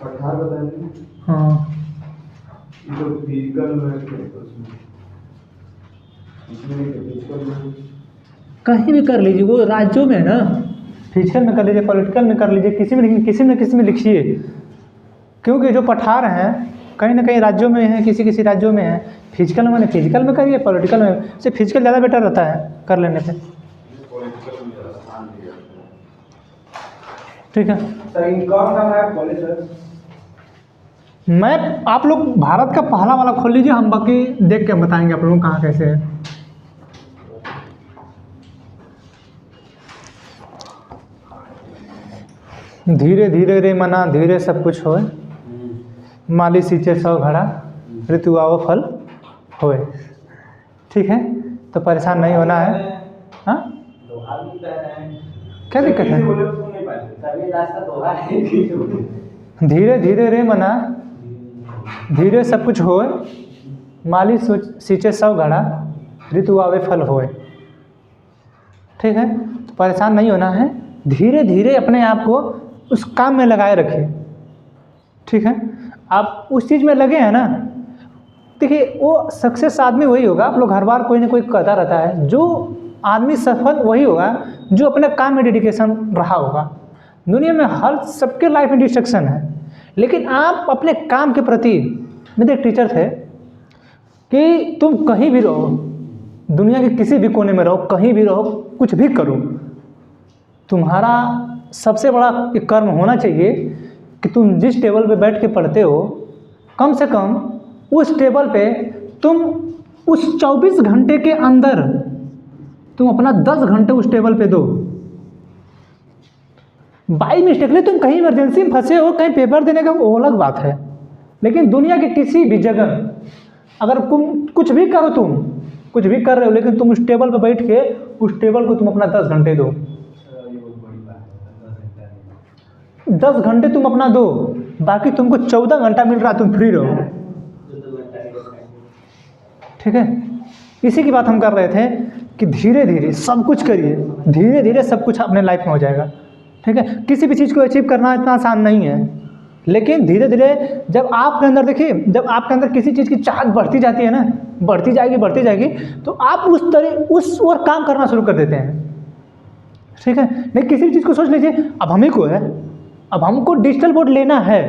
पठार बताएंगे। हाँ ये तो फिजिकल में उसमें इसमें नहीं फिजिकल में कहीं भी कर लीजिए, वो राज्यों में है ना। फिजिकल में कर लीजिए, पॉलिटिकल में कर लीजिए, किसी में किसी न किसी में लिखिए। क्योंकि जो पठार हैं कहीं ना कहीं राज्यों में हैं, किसी किसी राज्यों में है। फिजिकल में फिजिकल में करिए, पॉलिटिकल में से फिजिकल ज़्यादा बेटर रहता है कर लेने पे। पॉलिटिकल में स्थान दिया ठीक है सर। कौन सा मैप बोले सर? मैप आप लोग भारत का पहला वाला खोल लीजिए, हम बाकी देख के बताएंगे आप लोगों को कहाँ कैसे है। धीरे धीरे रे मना धीरे सब कुछ होए, माली सींचे सौ घड़ा, ऋतु आवो फल होए। ठीक है, तो परेशान नहीं होना है। हाँ क्या दिक्कत है? धीरे धीरे रे मना धीरे सब कुछ होए, माली सींचे सौ घड़ा, ऋतु आवे फल होए। ठीक है, तो परेशान नहीं होना है, धीरे धीरे अपने आप को उस काम में लगाए रखिए। ठीक है, आप उस चीज़ में लगे हैं ना, देखिए वो सक्सेस आदमी वही होगा। आप लोग हर बार कोई ना कोई कहता रहता है, जो आदमी सफल वही होगा जो अपने काम में डेडिकेशन रहा होगा। दुनिया में हर सबके लाइफ में डिस्ट्रक्शन है, लेकिन आप अपने काम के प्रति, मेरे एक टीचर थे कि तुम कहीं भी रहो, दुनिया के किसी भी कोने में रहो, कहीं भी रहो, कुछ भी करो, तुम्हारा सबसे बड़ा एक कर्म होना चाहिए कि तुम जिस टेबल पे बैठ के पढ़ते हो, कम से कम उस टेबल पे तुम उस 24 घंटे के अंदर तुम अपना 10 घंटे उस टेबल पे दो। बाई मिस्टेकली तुम कहीं इमरजेंसी में फंसे हो, कहीं पेपर देने का, वो अलग बात है। लेकिन दुनिया के किसी भी जगह अगर तुम कुछ भी करो, तुम कुछ भी कर रहे हो, लेकिन तुम उस टेबल पे बैठ के उस टेबल को तुम अपना 10 घंटे दो। 10 घंटे तुम अपना दो, बाकी तुमको 14 घंटा मिल रहा, तुम फ्री रहो। ठीक है, इसी की बात हम कर रहे थे कि धीरे धीरे सब कुछ करिए, धीरे धीरे सब कुछ अपने लाइफ में हो जाएगा। ठीक है, किसी भी चीज़ को अचीव करना इतना आसान नहीं है, लेकिन धीरे धीरे जब आपके अंदर, देखिए जब आपके अंदर किसी चीज़ की चाहत बढ़ती जाती है ना, बढ़ती जाएगी, तो आप उस ओर काम करना शुरू कर देते हैं। ठीक है, नहीं किसी भी चीज़ को सोच लीजिए, अब हम ही को है, अब हमको डिजिटल बोर्ड लेना है,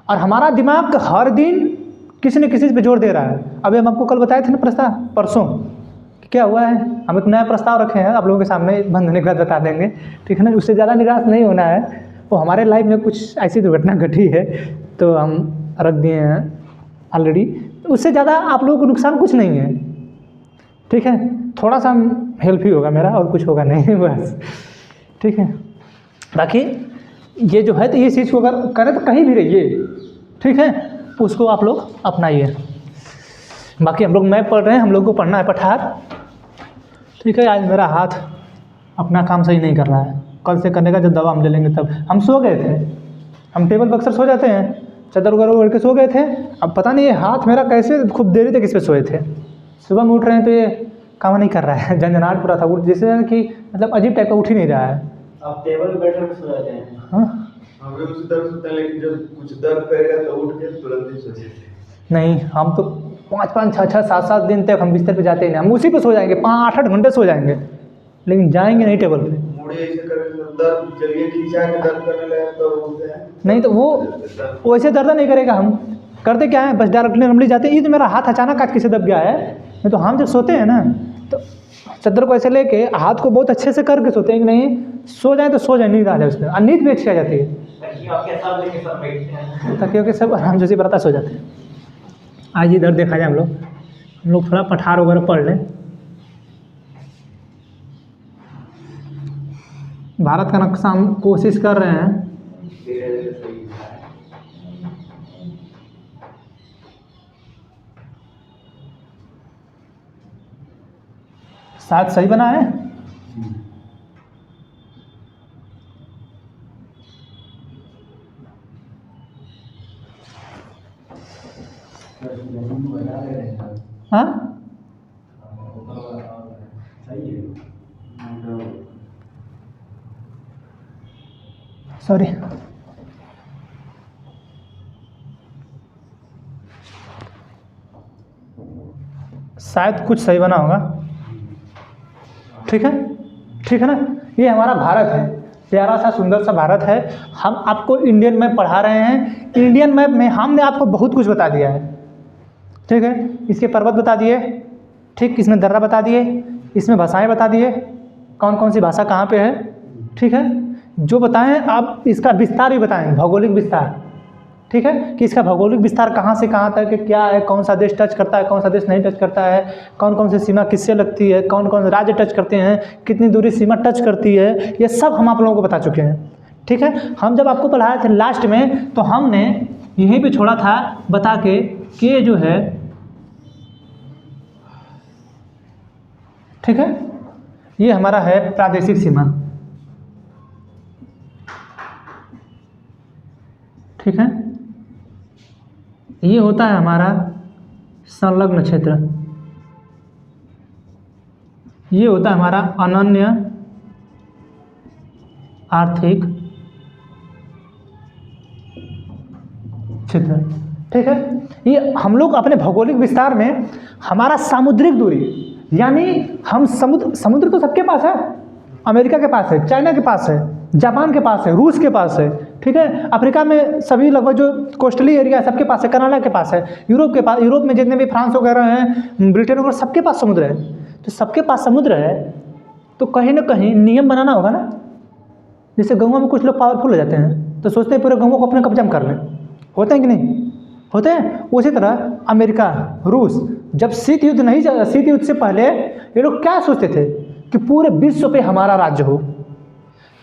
और हमारा दिमाग हर दिन किसी न किसी पे जोर दे रहा है। अभी हम आपको कल बताए थे ना प्रस्ताव, परसों क्या हुआ है, हम एक नया प्रस्ताव रखे हैं, आप लोगों के सामने बंद होने के बाद बता देंगे। ठीक है ना, उससे ज़्यादा निराश नहीं होना है। वो हमारे लाइफ में कुछ ऐसी दुर्घटना घटी है तो हम रख दिए हैं ऑलरेडी, उससे ज़्यादा आप लोगों को नुकसान कुछ नहीं है। ठीक है, थोड़ा सा हेल्प ही होगा मेरा, और कुछ होगा नहीं बस। ठीक है, बाकी ये जो है, तो ये चीज़ को अगर करें तो कहीं भी रहिए। ठीक है, उसको आप लोग अपनाइए। बाकी हम लोग मैप पढ़ रहे हैं, हम लोग को पढ़ना है पठार। ठीक है, आज मेरा हाथ अपना काम सही नहीं कर रहा है, कल से करने का, जब दवा हम ले लेंगे तब। हम सो गए थे, हम टेबल पर अक्सर सो जाते हैं, चादर वगैरह ओढ़ के सो गए थे। अब पता नहीं ये हाथ मेरा कैसे खूब देरी तक इस पर सोए थे, सुबह में उठ रहे हैं तो ये काम नहीं कर रहा है, झंझनाहट पूरा था, उठ जैसे कि मतलब अजीब टाइप का, उठ ही नहीं रहा है। आप टेबल पे बैठ कर सो जाते हैं? हाँ हम भी उसी तरह सोते हैं, लेकिन जब कुछ दर्द करेगा तो उठ के तुरंत ही सो जाते हैं। नहीं, हम तो 5-5, 6-6, 7-7 दिन तक हम बिस्तर पे जाते ही नहीं, हम उसी पे सो जाएंगे, 5-8 घंटे सो जाएंगे, लेकिन जाएंगे नहीं टेबल पे। मुड़ी ऐसे करके दर्द जगह खींचा के दर्द करने लगे तो उठते हैं। नहीं तो वो वैसे दर्द नहीं करेगा। हम करते क्या है, बस डायरेक्टली नॉर्मली जाते हैं। ये तो मेरा हाथ अचानक आज किसी दब गया है, नहीं तो हम जब सोते हैं ना, तो चादर को ऐसे लेके हाथ को बहुत अच्छे से करके सोते हैं कि नहीं सो जाए तो सो जाए, नींद आ जाए उसमें, और नींद भी अच्छी आ जाती है। तकियों के सब आराम से बराता सो जाते हैं। आज इधर देखा जाए, हम लोग थोड़ा पठार वगैरह पढ़ लें। भारत का नक्शा हम कोशिश कर रहे हैं। शायद सही बना है। हाँ सॉरी, शायद कुछ सही बना होगा। ठीक है, ठीक है ना। ये हमारा भारत है, प्यारा सा सुंदर सा भारत है। हम आपको इंडियन मैप पढ़ा रहे हैं। इंडियन मैप में हमने आपको बहुत कुछ बता दिया है। ठीक है, इसके पर्वत बता दिए, ठीक, इसमें दर्रा बता दिए, इसमें भाषाएं बता दिए, कौन कौन सी भाषा कहाँ पे है। ठीक है, जो बताएं आप इसका विस्तार भी बताएं, भौगोलिक विस्तार। ठीक है, कि इसका भौगोलिक विस्तार कहाँ से कहाँ तक है, क्या है, कौन सा देश टच करता है, कौन सा देश नहीं टच करता है, कौन कौन सी सीमा किससे लगती है, कौन कौन राज्य टच करते हैं, कितनी दूरी सीमा टच करती है, ये सब हम आप लोगों को बता चुके हैं। ठीक है, हम जब आपको पढ़ाए थे लास्ट में, तो हमने यहीं पे छोड़ा था बता के कि ये जो है, ठीक है, ये हमारा है प्रादेशिक सीमा। ठीक है, ये होता है हमारा संलग्न क्षेत्र, ये होता है हमारा अनन्य आर्थिक क्षेत्र। ठीक है, ये हम लोग अपने भौगोलिक विस्तार में हमारा सामुद्रिक दूरी, यानी हम समुद्र तो सबके पास है, अमेरिका के पास है, चाइना के पास है, जापान के पास है, रूस के पास है। ठीक है, अफ्रीका में सभी लगभग जो कोस्टली एरिया है सबके पास है, कनाडा के पास है, यूरोप के पास, यूरोप में जितने भी फ्रांस वगैरह हैं, ब्रिटेन वगैरह, सबके पास समुद्र है। तो सबके पास समुद्र है, तो कहीं ना कहीं नियम बनाना होगा ना। जैसे गाँव में कुछ लोग पावरफुल हो जाते हैं तो सोचते हैं पूरे गाँव को अपने कब्जा में कर लें, होते हैं कि नहीं होते हैं। उसी तरह अमेरिका, रूस, जब शीत युद्ध से पहले ये लोग क्या सोचते थे कि पूरे विश्व पे हमारा राज्य हो।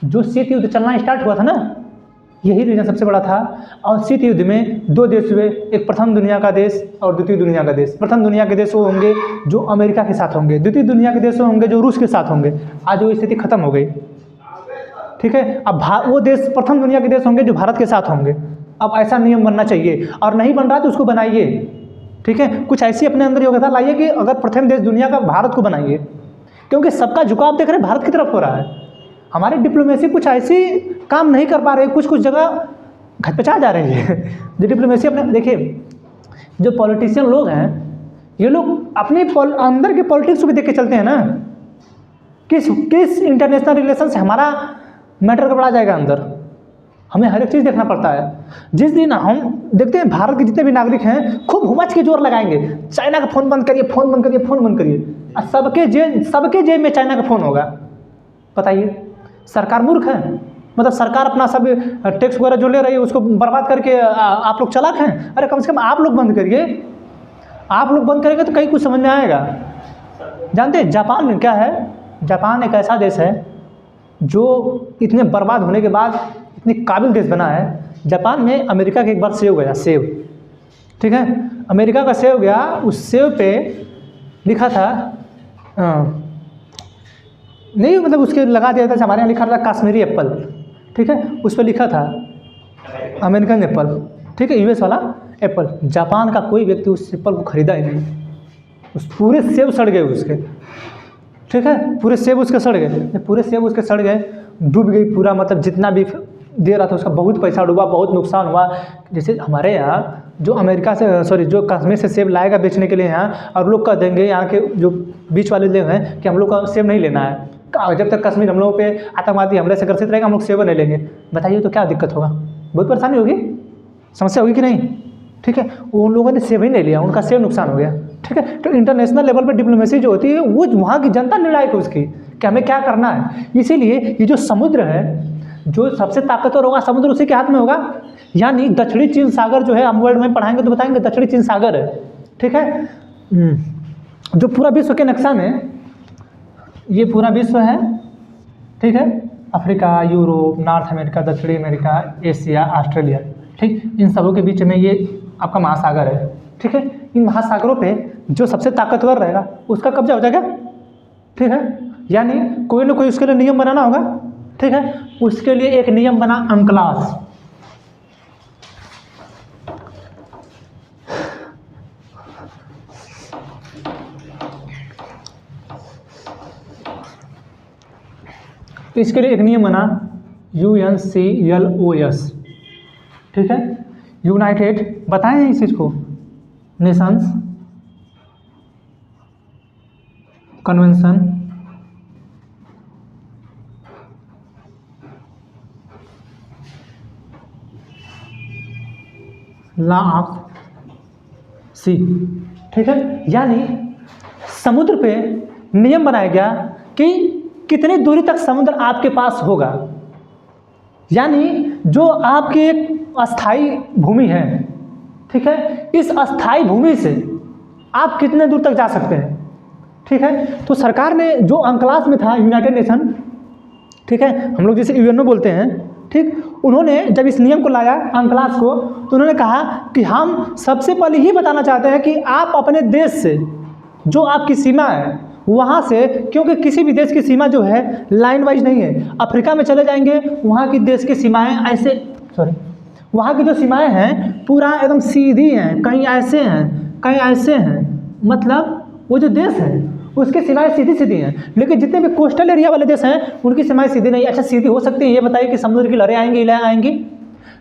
जो शीत युद्ध चलना स्टार्ट हुआ था ना, यही रीजन सबसे बड़ा था। और शीत युद्ध में दो देश हुए, एक प्रथम दुनिया का देश और द्वितीय दुनिया का देश। प्रथम दुनिया के देश वो होंगे जो अमेरिका के साथ होंगे, द्वितीय दुनिया के देश वो होंगे जो रूस के साथ होंगे। आज वो स्थिति खत्म हो गई। ठीक है, अब वो देश प्रथम दुनिया के देश होंगे जो भारत के साथ होंगे। अब ऐसा नियम बनना चाहिए, और नहीं बन रहा तो उसको बनाइए। ठीक है, कुछ ऐसी अपने अंदर योग्यता लाइए कि अगर प्रथम देश दुनिया का भारत को बनाइए, क्योंकि सबका झुकाव देख रहे हैं भारत की तरफ हो रहा है। हमारी डिप्लोमेसी कुछ ऐसी काम नहीं कर पा रही, कुछ कुछ जगह घचपचा जा रही है। जो डिप्लोमेसी अपने देखिए, जो पॉलिटिशियन लोग हैं, ये लोग अपने अंदर के पॉलिटिक्स को भी देख के चलते हैं ना। किस इंटरनेशनल रिलेशन से हमारा मैटर गड़बड़ा जाएगा अंदर, हमें हर एक चीज़ देखना पड़ता है। जिस दिन हम देखते हैं भारत के जितने भी नागरिक हैं खूब हुमच के जोर लगाएंगे, चाइना का फ़ोन बंद करिए, फ़ोन बंद करिए, फ़ोन बंद करिए, और सबके जेब में चाइना का फ़ोन होगा। बताइए, सरकार मूर्ख है? मतलब सरकार अपना सब टैक्स वगैरह जो ले रही है उसको बर्बाद करके आप लोग चालाक हैं? अरे कम से कम आप लोग बंद करिए। आप लोग बंद करेंगे तो कहीं कुछ समझ में आएगा। जानते हैं जापान में क्या है? जापान एक ऐसा देश है जो इतने बर्बाद होने के बाद इतनी काबिल देश बना है। जापान में अमेरिका के एक बार सेव गया, सेव, ठीक है, अमेरिका का सेव गया, उस सेव पे लिखा था नहीं, मतलब उसके लगा दिया था, हमारे यहाँ लिखा था कश्मीरी एप्पल, ठीक है, उस पर लिखा था अमेरिकन एप्पल, ठीक है, यूएस वाला एप्पल। जापान का कोई व्यक्ति उस एप्पल को खरीदा ही नहीं, उस पूरे सेब सड़ गए उसके, ठीक है, पूरे सेब उसके सड़ गए, पूरे सेब उसके सड़ गए, डूब गई पूरा, मतलब जितना भी दे रहा था उसका बहुत पैसा डूबा, बहुत नुकसान हुआ। जैसे हमारे यहाँ जो अमेरिका से जो कश्मीर से सेब लाएगा बेचने के लिए यहाँ, और लोग कह देंगे यहाँ के जो बीच वाले लोग हैं कि हम लोग का सेब नहीं लेना है, जब तक कश्मीर हम लोगों पे आतंकवादी हमले से ग्रसित रहेगा हम लोग सेब नहीं लेंगे। बताइए तो क्या दिक्कत होगा? बहुत परेशानी होगी, समस्या होगी कि नहीं? ठीक है, उन लोगों ने सेब ही नहीं लिया, उनका सेब नुकसान हो गया, ठीक है। तो इंटरनेशनल लेवल पर डिप्लोमेसी जो होती है वो वहाँ की जनता निर्णायक है उसकी कि हमें क्या करना है। इसीलिए ये जो समुद्र है, जो सबसे ताकतवर होगा समुद्र उसी के हाथ में होगा। यानी दक्षिणी चीन सागर जो है, हम वर्ल्ड में पढ़ाएंगे तो बताएंगे दक्षिणी चीन सागर है, ठीक है, जो पूरा विश्व के नक्शा में, ये पूरा विश्व है, ठीक है, अफ्रीका, यूरोप, नॉर्थ अमेरिका, दक्षिणी अमेरिका, एशिया, ऑस्ट्रेलिया, ठीक, इन सबों के बीच में ये आपका महासागर है, ठीक है। इन महासागरों पे जो सबसे ताकतवर रहेगा उसका कब्जा हो जाएगा, ठीक है। यानी कोई ना कोई उसके लिए नियम बनाना होगा, ठीक है। उसके लिए एक नियम बना अंकलास, तो इसके लिए एक नियम बना UNCLOS, ठीक है, यूनाइटेड, बताएं इस चीज़ को, Nations convention law of sea, ठीक है। यानी समुद्र पे नियम बनाया गया कि कितनी दूरी तक समुद्र आपके पास होगा, यानी जो आपकी एक अस्थाई भूमि है, ठीक है, इस अस्थाई भूमि से आप कितने दूर तक जा सकते हैं, ठीक है। तो सरकार ने जो अंकलास में था यूनाइटेड नेशन, ठीक है, हम लोग जिसे यूएनओ बोलते हैं, ठीक, उन्होंने जब इस नियम को लाया अंकलास को, तो उन्होंने कहा कि हम सबसे पहले ही बताना चाहते हैं कि आप अपने देश से जो आपकी सीमा है वहाँ से, क्योंकि किसी भी देश की सीमा जो है लाइन वाइज नहीं है। अफ्रीका में चले जाएंगे, वहाँ की देश की सीमाएं ऐसे, वहाँ की जो सीमाएं हैं पूरा एकदम सीधी हैं, कहीं ऐसे हैं कहीं ऐसे हैं, मतलब वो जो देश है उसकी सीमाएं सीधी सीधी हैं। लेकिन जितने भी कोस्टल एरिया वाले देश हैं उनकी सीमाएं सीधी नहीं। अच्छा, सीधी हो सकती है, ये बताइए कि समुद्र की लहरें आएंगी, लहरें आएंगी,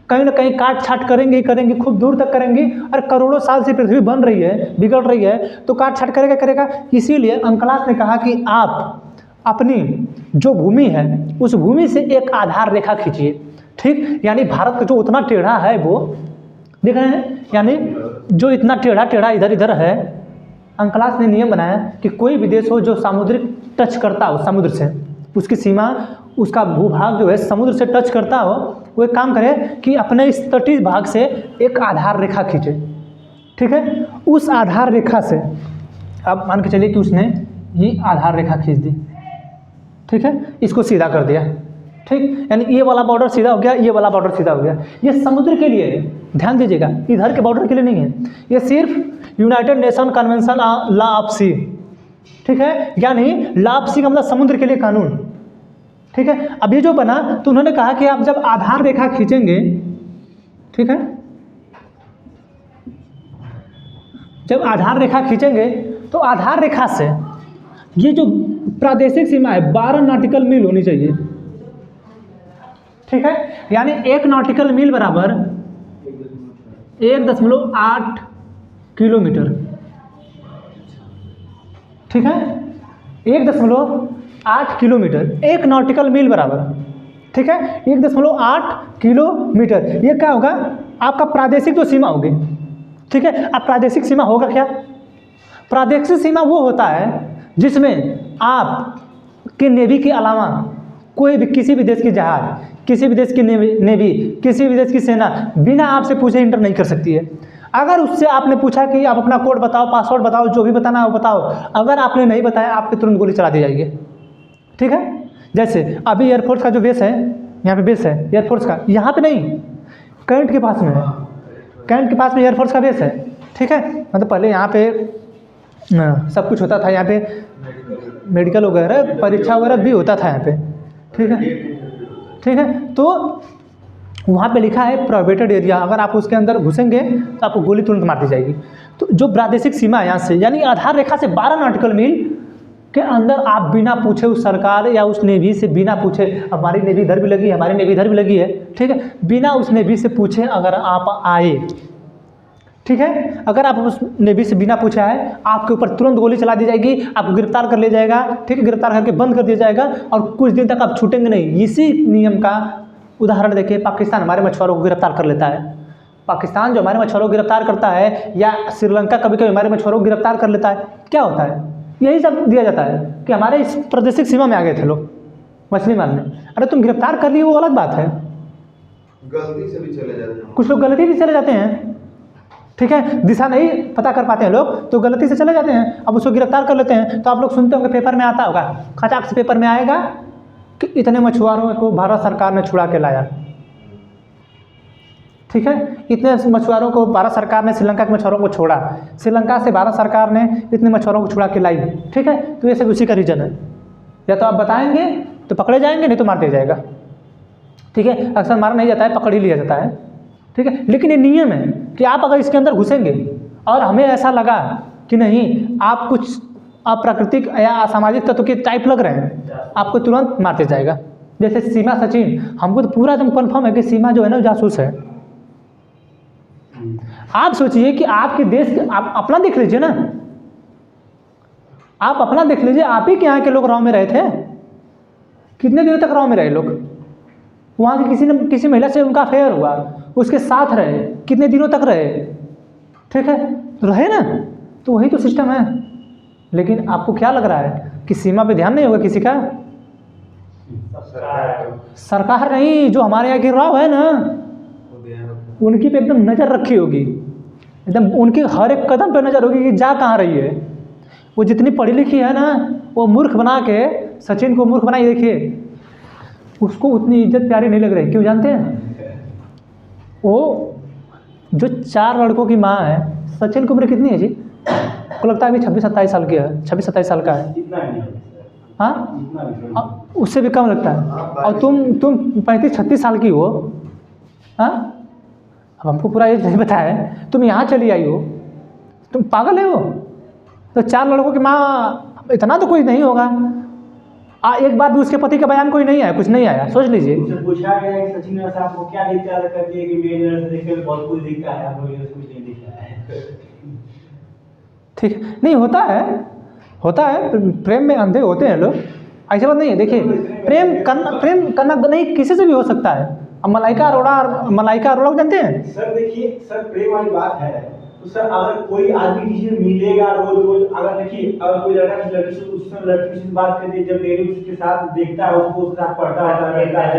कहीं ना कहीं काट छाट करेंगे करेंगे, खूब दूर तक करेंगी। और करोड़ों साल से पृथ्वी बन रही है, बिगड़ रही है, तो काट छाट करेगा करेगा। इसीलिए अंकलास ने कहा कि आप अपनी जो भूमि है उस भूमि से एक आधार रेखा खींचिए, ठीक। यानी भारत का जो उतना टेढ़ा है वो देख रहे हैं, यानी जो इतना टेढ़ा टेढ़ा इधर इधर है, अंकलास ने नियम बनाया कि कोई भी देश हो जो सामुद्रिक टच करता हो समुद्र से, उसकी सीमा, उसका भूभाग जो है समुद्र से टच करता हो, वो एक काम करे कि अपने इस तटीय भाग से एक आधार रेखा खींचे, ठीक है। उस आधार रेखा से अब मान के चलिए कि उसने ये आधार रेखा खींच दी, ठीक है, इसको सीधा कर दिया, ठीक। यानी ये वाला बॉर्डर सीधा हो गया, ये वाला बॉर्डर सीधा हो गया। ये समुद्र के लिए है, ध्यान दीजिएगा, इधर के बॉर्डर के लिए नहीं है। ये सिर्फ United Nation convention law of sea, ठीक है। यानी लॉ ऑफ सी का मतलब समुद्र के लिए कानून, ठीक है। अब ये जो बना तो उन्होंने कहा कि आप जब आधार रेखा खींचेंगे, ठीक है, जब आधार रेखा खींचेंगे तो आधार रेखा से ये जो प्रादेशिक सीमा है 12 नॉटिकल मील होनी चाहिए, ठीक है। यानी 1 नॉटिकल मील बराबर 1.8 किलोमीटर, ठीक है, 1.8 किलोमीटर, 1 नॉटिकल मील बराबर, ठीक है, 1.8 किलोमीटर। ये क्या होगा, आपका प्रादेशिक जो सीमा होगी, ठीक है। अब प्रादेशिक सीमा होगा क्या, प्रादेशिक सीमा वो होता है जिसमें आप के नेवी के अलावा कोई भी किसी भी देश की जहाज, किसी भी देश की नेवी, किसी भी देश की सेना बिना आपसे पूछे इंटर नहीं कर सकती है। अगर उससे आपने पूछा कि आप अपना कोड बताओ, पासवर्ड बताओ, जो भी बताना है वो बताओ, अगर आपने नहीं बताया आप पे तुरंत गोली चला दी जाएगी, ठीक है। जैसे अभी एयरफोर्स का जो बेस है, यहाँ पे बेस है एयरफोर्स का, यहाँ पे नहीं, कैंट के पास में है, कैंट के पास में एयरफोर्स का बेस है, ठीक है। मतलब पहले यहाँ पे सब कुछ होता था, यहाँ पे मेडिकल वगैरह परीक्षा वगैरह भी होता था यहाँ पे, ठीक है, ठीक है। तो वहाँ पे लिखा है प्रोहिबिटेड एरिया, अगर आप उसके अंदर घुसेंगे तो आपको गोली तुरंत मार दी जाएगी। तो जो प्रादेशिक सीमा है यहाँ से, यानी आधार रेखा से 12 नॉटिकल मील के अंदर आप बिना पूछे उस सरकार या उस नेवी से, बिना पूछे, हमारी नेवी इधर भी लगी है, हमारी नेवी इधर भी लगी है, ठीक है, बिना उस नेवी से पूछे अगर आप आए, ठीक है, अगर आप उस नेवी से बिना पूछे आए, आपके ऊपर तुरंत गोली चला दी जाएगी, आपको गिरफ्तार कर लिया जाएगा, ठीक है, गिरफ्तार करके बंद कर दिया जाएगा और कुछ दिन तक आप छूटेंगे नहीं। इसी नियम का उदाहरण देखिए, पाकिस्तान हमारे मछुआरों को गिरफ्तार कर लेता है, पाकिस्तान जो हमारे मछुआरों को गिरफ्तार करता है, या श्रीलंका कभी कभी हमारे मछुआरों को गिरफ्तार कर लेता है, क्या होता है, यही सब दिया जाता है कि हमारे इस प्रादेशिक सीमा में आ गए थे लोग मछली मारने। अरे तुम गिरफ्तार कर लिए वो अलग बात है, गलती से भी चले जाते हैं, कुछ लोग गलती से चले जाते हैं, ठीक है, दिशा नहीं पता कर पाते हैं लोग तो गलती से चले जाते हैं, अब उसको गिरफ्तार कर लेते हैं। तो आप लोग सुनते होंगे, पेपर में आता होगा, खचाक से पेपर में आएगा कि इतने मछुआरों को भारत सरकार ने छुड़ा के लाया, ठीक है, इतने मछुआरों को भारत सरकार ने, श्रीलंका के मछुआरों को छोड़ा, श्रीलंका से भारत सरकार ने इतने मछुआरों को छुड़ा के लाई, ठीक है। तो ये सब उसी का रीजन है, या तो आप बताएंगे तो पकड़े जाएंगे, नहीं तो मार दिया जाएगा, ठीक है। अक्सर मारा नहीं जाता है, पकड़ ही लिया जाता है, ठीक है। लेकिन ये नियम है कि आप अगर इसके अंदर घुसेंगे और हमें ऐसा लगा कि नहीं आप कुछ अप्राकृतिक या असामाजिक तत्व के टाइप लग रहे हैं, आपको तुरंत मार दिया जाएगा। जैसे सीमा सचिन, हमको तो पूरा एकदम कन्फर्म है कि सीमा जो है ना जासूस है। आप सोचिए कि आपके देश, आप अपना देख लीजिए ना, आप अपना देख लीजिए, आप ही के यहाँ के लोग राव में रहे थे, कितने दिनों तक राव में रहे लोग? वहाँ की किसी महिला से उनका अफेयर हुआ, उसके साथ रहे, कितने दिनों तक रहे, ठीक है, रहे ना, तो वही तो सिस्टम है। लेकिन आपको क्या लग रहा है कि सीमा पे ध्यान नहीं होगा किसी का? सरकार नहीं, जो हमारे यहाँ के राव है ना, उनकी पे एकदम नज़र रखी होगी, एकदम उनकी हर एक कदम पे नज़र होगी कि जा कहाँ रही है। वो जितनी पढ़ी लिखी है ना, वो मूर्ख बना के, सचिन को मूर्ख बनाई, देखिए उसको उतनी इज्जत प्यारी नहीं लग रही। क्यों जानते हैं? वो जो 4 लड़कों की माँ है, सचिन की उम्र कितनी है जी? को लगता है अभी 26-27 साल की है, 26-27 साल का है। हाँ, उससे भी कम लगता है। और तुम 35-36 साल की हो। हाँ, अब हमको पूरा एज नहीं पता है, तुम यहाँ चली आई हो, तुम पागल है हो? तो 4 लड़कों की माँ, इतना तो कोई नहीं होगा। एक बार भी उसके पति का बयान कोई नहीं आया, कुछ नहीं आया, सोच लीजिए। पूछा गया कि सचिन साहब को क्या दिखता है, कहती है कि मेरे नजर से देखकर बहुत कुछ दिखता है, आपको ये कुछ नहीं दिखता है। ठीक नहीं होता है, प्रेम में अंधे होते हैं लोग, ऐसी बात नहीं है। देखिए, प्रेम करना नहीं किसी से भी हो सकता है। अब मलाइका अरोड़ा को जानते हैं? सर देखिए, सर प्रेम वाली बात है तो सर अगर कोई आदमी किसी से मिलेगा रोज, अगर देखिए अगर कोई लड़का किसी लड़की से, उससे लड़की से बात करती है, जब डेली उसके साथ देखता है, उसको उसके साथ पढ़ता रहता है,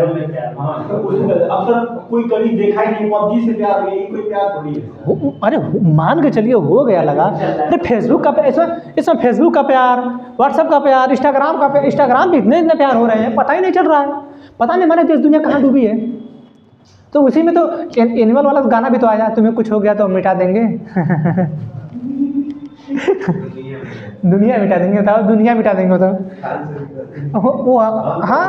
हाँ, तो अब सर कोई कभी देखा ही नहीं, पबजी से प्यार हो गया, ये कोई प्यार थोड़ी है। अरे मान के चलिए हो गया लगा। अरे फेसबुक का इसमें फेसबुक का प्यार, व्हाट्सएप का प्यार, इंस्टाग्राम पे इतने प्यार हो रहे हैं, पता ही नहीं चल रहा है। पता नहीं हमारे देश दुनिया कहाँ डूबी है। तो उसी में तो एनिमल वाला गाना भी तो आया, तुम्हें कुछ हो गया तो हम मिटा देंगे। दुनिया मिटा देंगे, बताओ, दुनिया मिटा देंगे तो वो हाँ।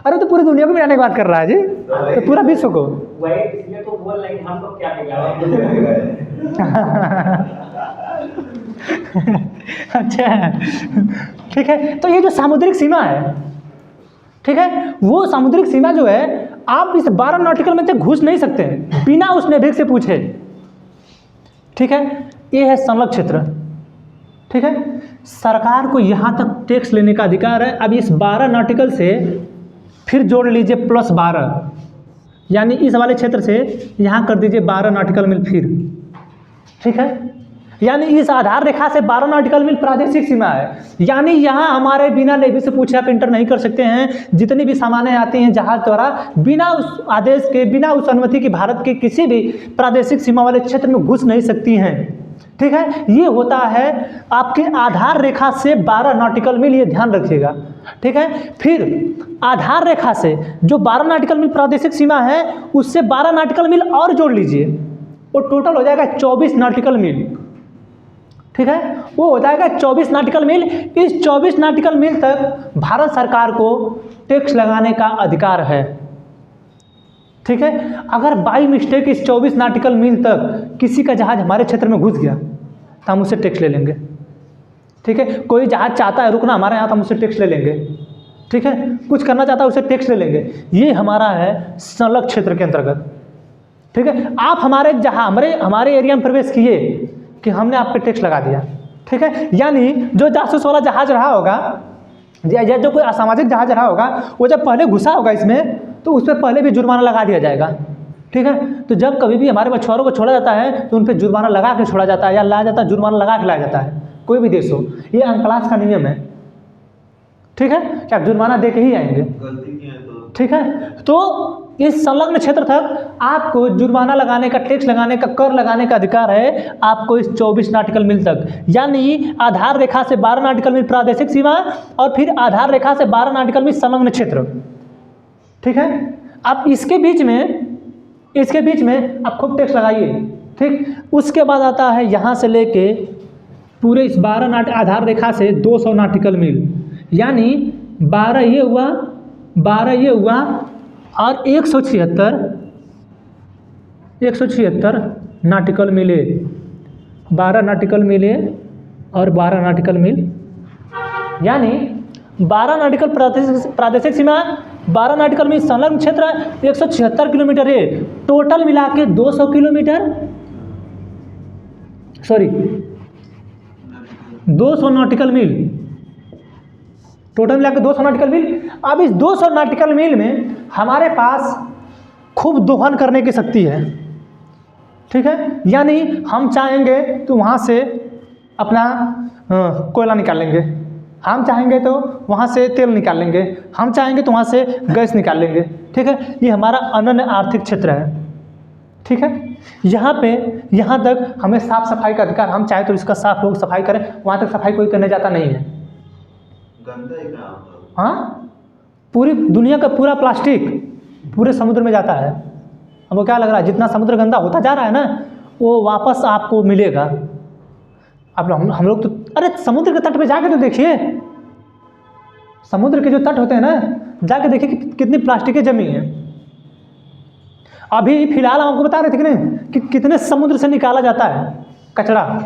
अरे तो पूरी दुनिया को मिटाने की बात कर रहा है जी, तो पूरा विश्व को। वही इसलिए तो बोल रहे हैं हम लोग क्या बिगाड़े। अच्छा, ठीक है। तो ये जो सामुद्रिक सीमा है, ठीक है, वो सामुद्रिक सीमा जो है, आप इस 12 नॉटिकल में तक घुस नहीं सकते बिना उस नेविक से पूछे, ठीक है। ये है संलग्न क्षेत्र, ठीक है। सरकार को यहाँ तक टैक्स लेने का अधिकार है। अब इस 12 नॉटिकल से फिर जोड़ लीजिए +12, यानी इस वाले क्षेत्र से यहाँ कर दीजिए 12 नॉटिकल मील फिर, ठीक है। यानी इस आधार रेखा से 12 नॉटिकल मील प्रादेशिक सीमा है। यानी यहाँ हमारे बिना नेवी से पूछे आप इंटर नहीं कर सकते हैं। जितनी भी सामानें आती हैं जहाज द्वारा, बिना उस आदेश के, बिना उस अनुमति के भारत के किसी भी प्रादेशिक सीमा वाले क्षेत्र में घुस नहीं सकती हैं, ठीक है। ये होता है आपके आधार रेखा से 12 नॉटिकल मील, ये ध्यान रखिएगा, ठीक है। फिर आधार रेखा से जो 12 नॉटिकल मील प्रादेशिक सीमा है, उससे 12 नॉटिकल मील और जोड़ लीजिए, वो टोटल हो जाएगा 24 नॉटिकल मील, ठीक है। वो हो जाएगा 24 नॉटिकल मील। इस 24 नॉटिकल मील तक भारत सरकार को टैक्स लगाने का अधिकार है, ठीक है। अगर बाई मिस्टेक इस 24 नॉटिकल मील तक किसी का जहाज हमारे क्षेत्र में घुस गया तो हम उससे टैक्स ले लेंगे, ठीक है। कोई जहाज चाहता है रुकना हमारे यहाँ तो हम उससे टैक्स ले लेंगे, ठीक है। कुछ करना चाहता है उससे टैक्स ले लेंगे। ये हमारा है संलग्न क्षेत्र के अंतर्गत, ठीक है। आप हमारे एरिया में प्रवेश किए कि हमने आप पे टैक्स लगा दिया, ठीक है। यानी जो जासूस वाला जहाज रहा होगा, या जो कोई असामाजिक जहाज रहा होगा, वो जब पहले घुसा होगा इसमें, तो उस पर पहले भी जुर्माना लगा दिया जाएगा, ठीक है। तो जब कभी भी हमारे मछुआरों को छोड़ा जाता है तो उन पर जुर्माना लगा के छोड़ा जाता है, या लाया जाता है जुर्माना लगा के लाया जाता है, कोई भी देश हो। ये अंकलास का नियम है, ठीक है। क्या जुर्माना दे के ही आएंगे, ठीक है। तो इस संलग्न क्षेत्र तक आपको जुर्माना लगाने का, टैक्स लगाने का, कर लगाने का अधिकार है आपको इस 24 नॉटिकल मील तक। यानी आधार रेखा से 12 नॉटिकल मील प्रादेशिक सीमा, और फिर आधार रेखा से 12 नॉटिकल मील संलग्न क्षेत्र, ठीक है। अब इसके बीच में आप खूब टैक्स लगाइए, ठीक। उसके बाद आता है यहाँ से लेके पूरे इस 12 आधार रेखा से 200 नॉटिकल मील, यानी 12 ये हुआ, 12 ये हुआ, और 176 नॉटिकल मील, 12 नॉटिकल मील और 12 नॉटिकल मील, यानी 12 नॉटिकल प्रादेशिक सीमा, 12 नॉटिकल मील संलग्न क्षेत्र, 176 किलोमीटर है। टोटल मिला के 200 किलोमीटर, सॉरी 200 नॉटिकल मील, टोटल मिला के 200 नॉटिकल मील। अब इस 200 नॉटिकल मील में हमारे पास खूब दोहन करने की शक्ति है, ठीक है। यानी हम चाहेंगे तो वहाँ से अपना कोयला निकाल लेंगे, हम चाहेंगे तो वहाँ से तेल निकाल लेंगे, हम चाहेंगे तो वहाँ से गैस निकाल लेंगे, ठीक है। ये हमारा अनन्य आर्थिक क्षेत्र है, ठीक है। यहाँ तक हमें साफ सफाई का अधिकार, हम चाहे तो इसका साफ लोग सफाई करें, वहाँ तक सफाई कोई करने जाता नहीं है। गंदा ही कहाँ होता है? हाँ, पूरी दुनिया का पूरा प्लास्टिक पूरे समुद्र में जाता है। अब वो क्या लग रहा है, जितना समुद्र गंदा होता जा रहा है ना, वो वापस आपको मिलेगा। अब हम लोग तो, अरे समुद्र के तट पे जाके तो देखिए, समुद्र के जो तट होते हैं ना, जाके देखिए कि कितनी प्लास्टिकें जमी हैं। अभी फिलहाल हम आपको बता रहे थे कि नहीं कि कितने समुद्र से निकाला जाता है कचरा,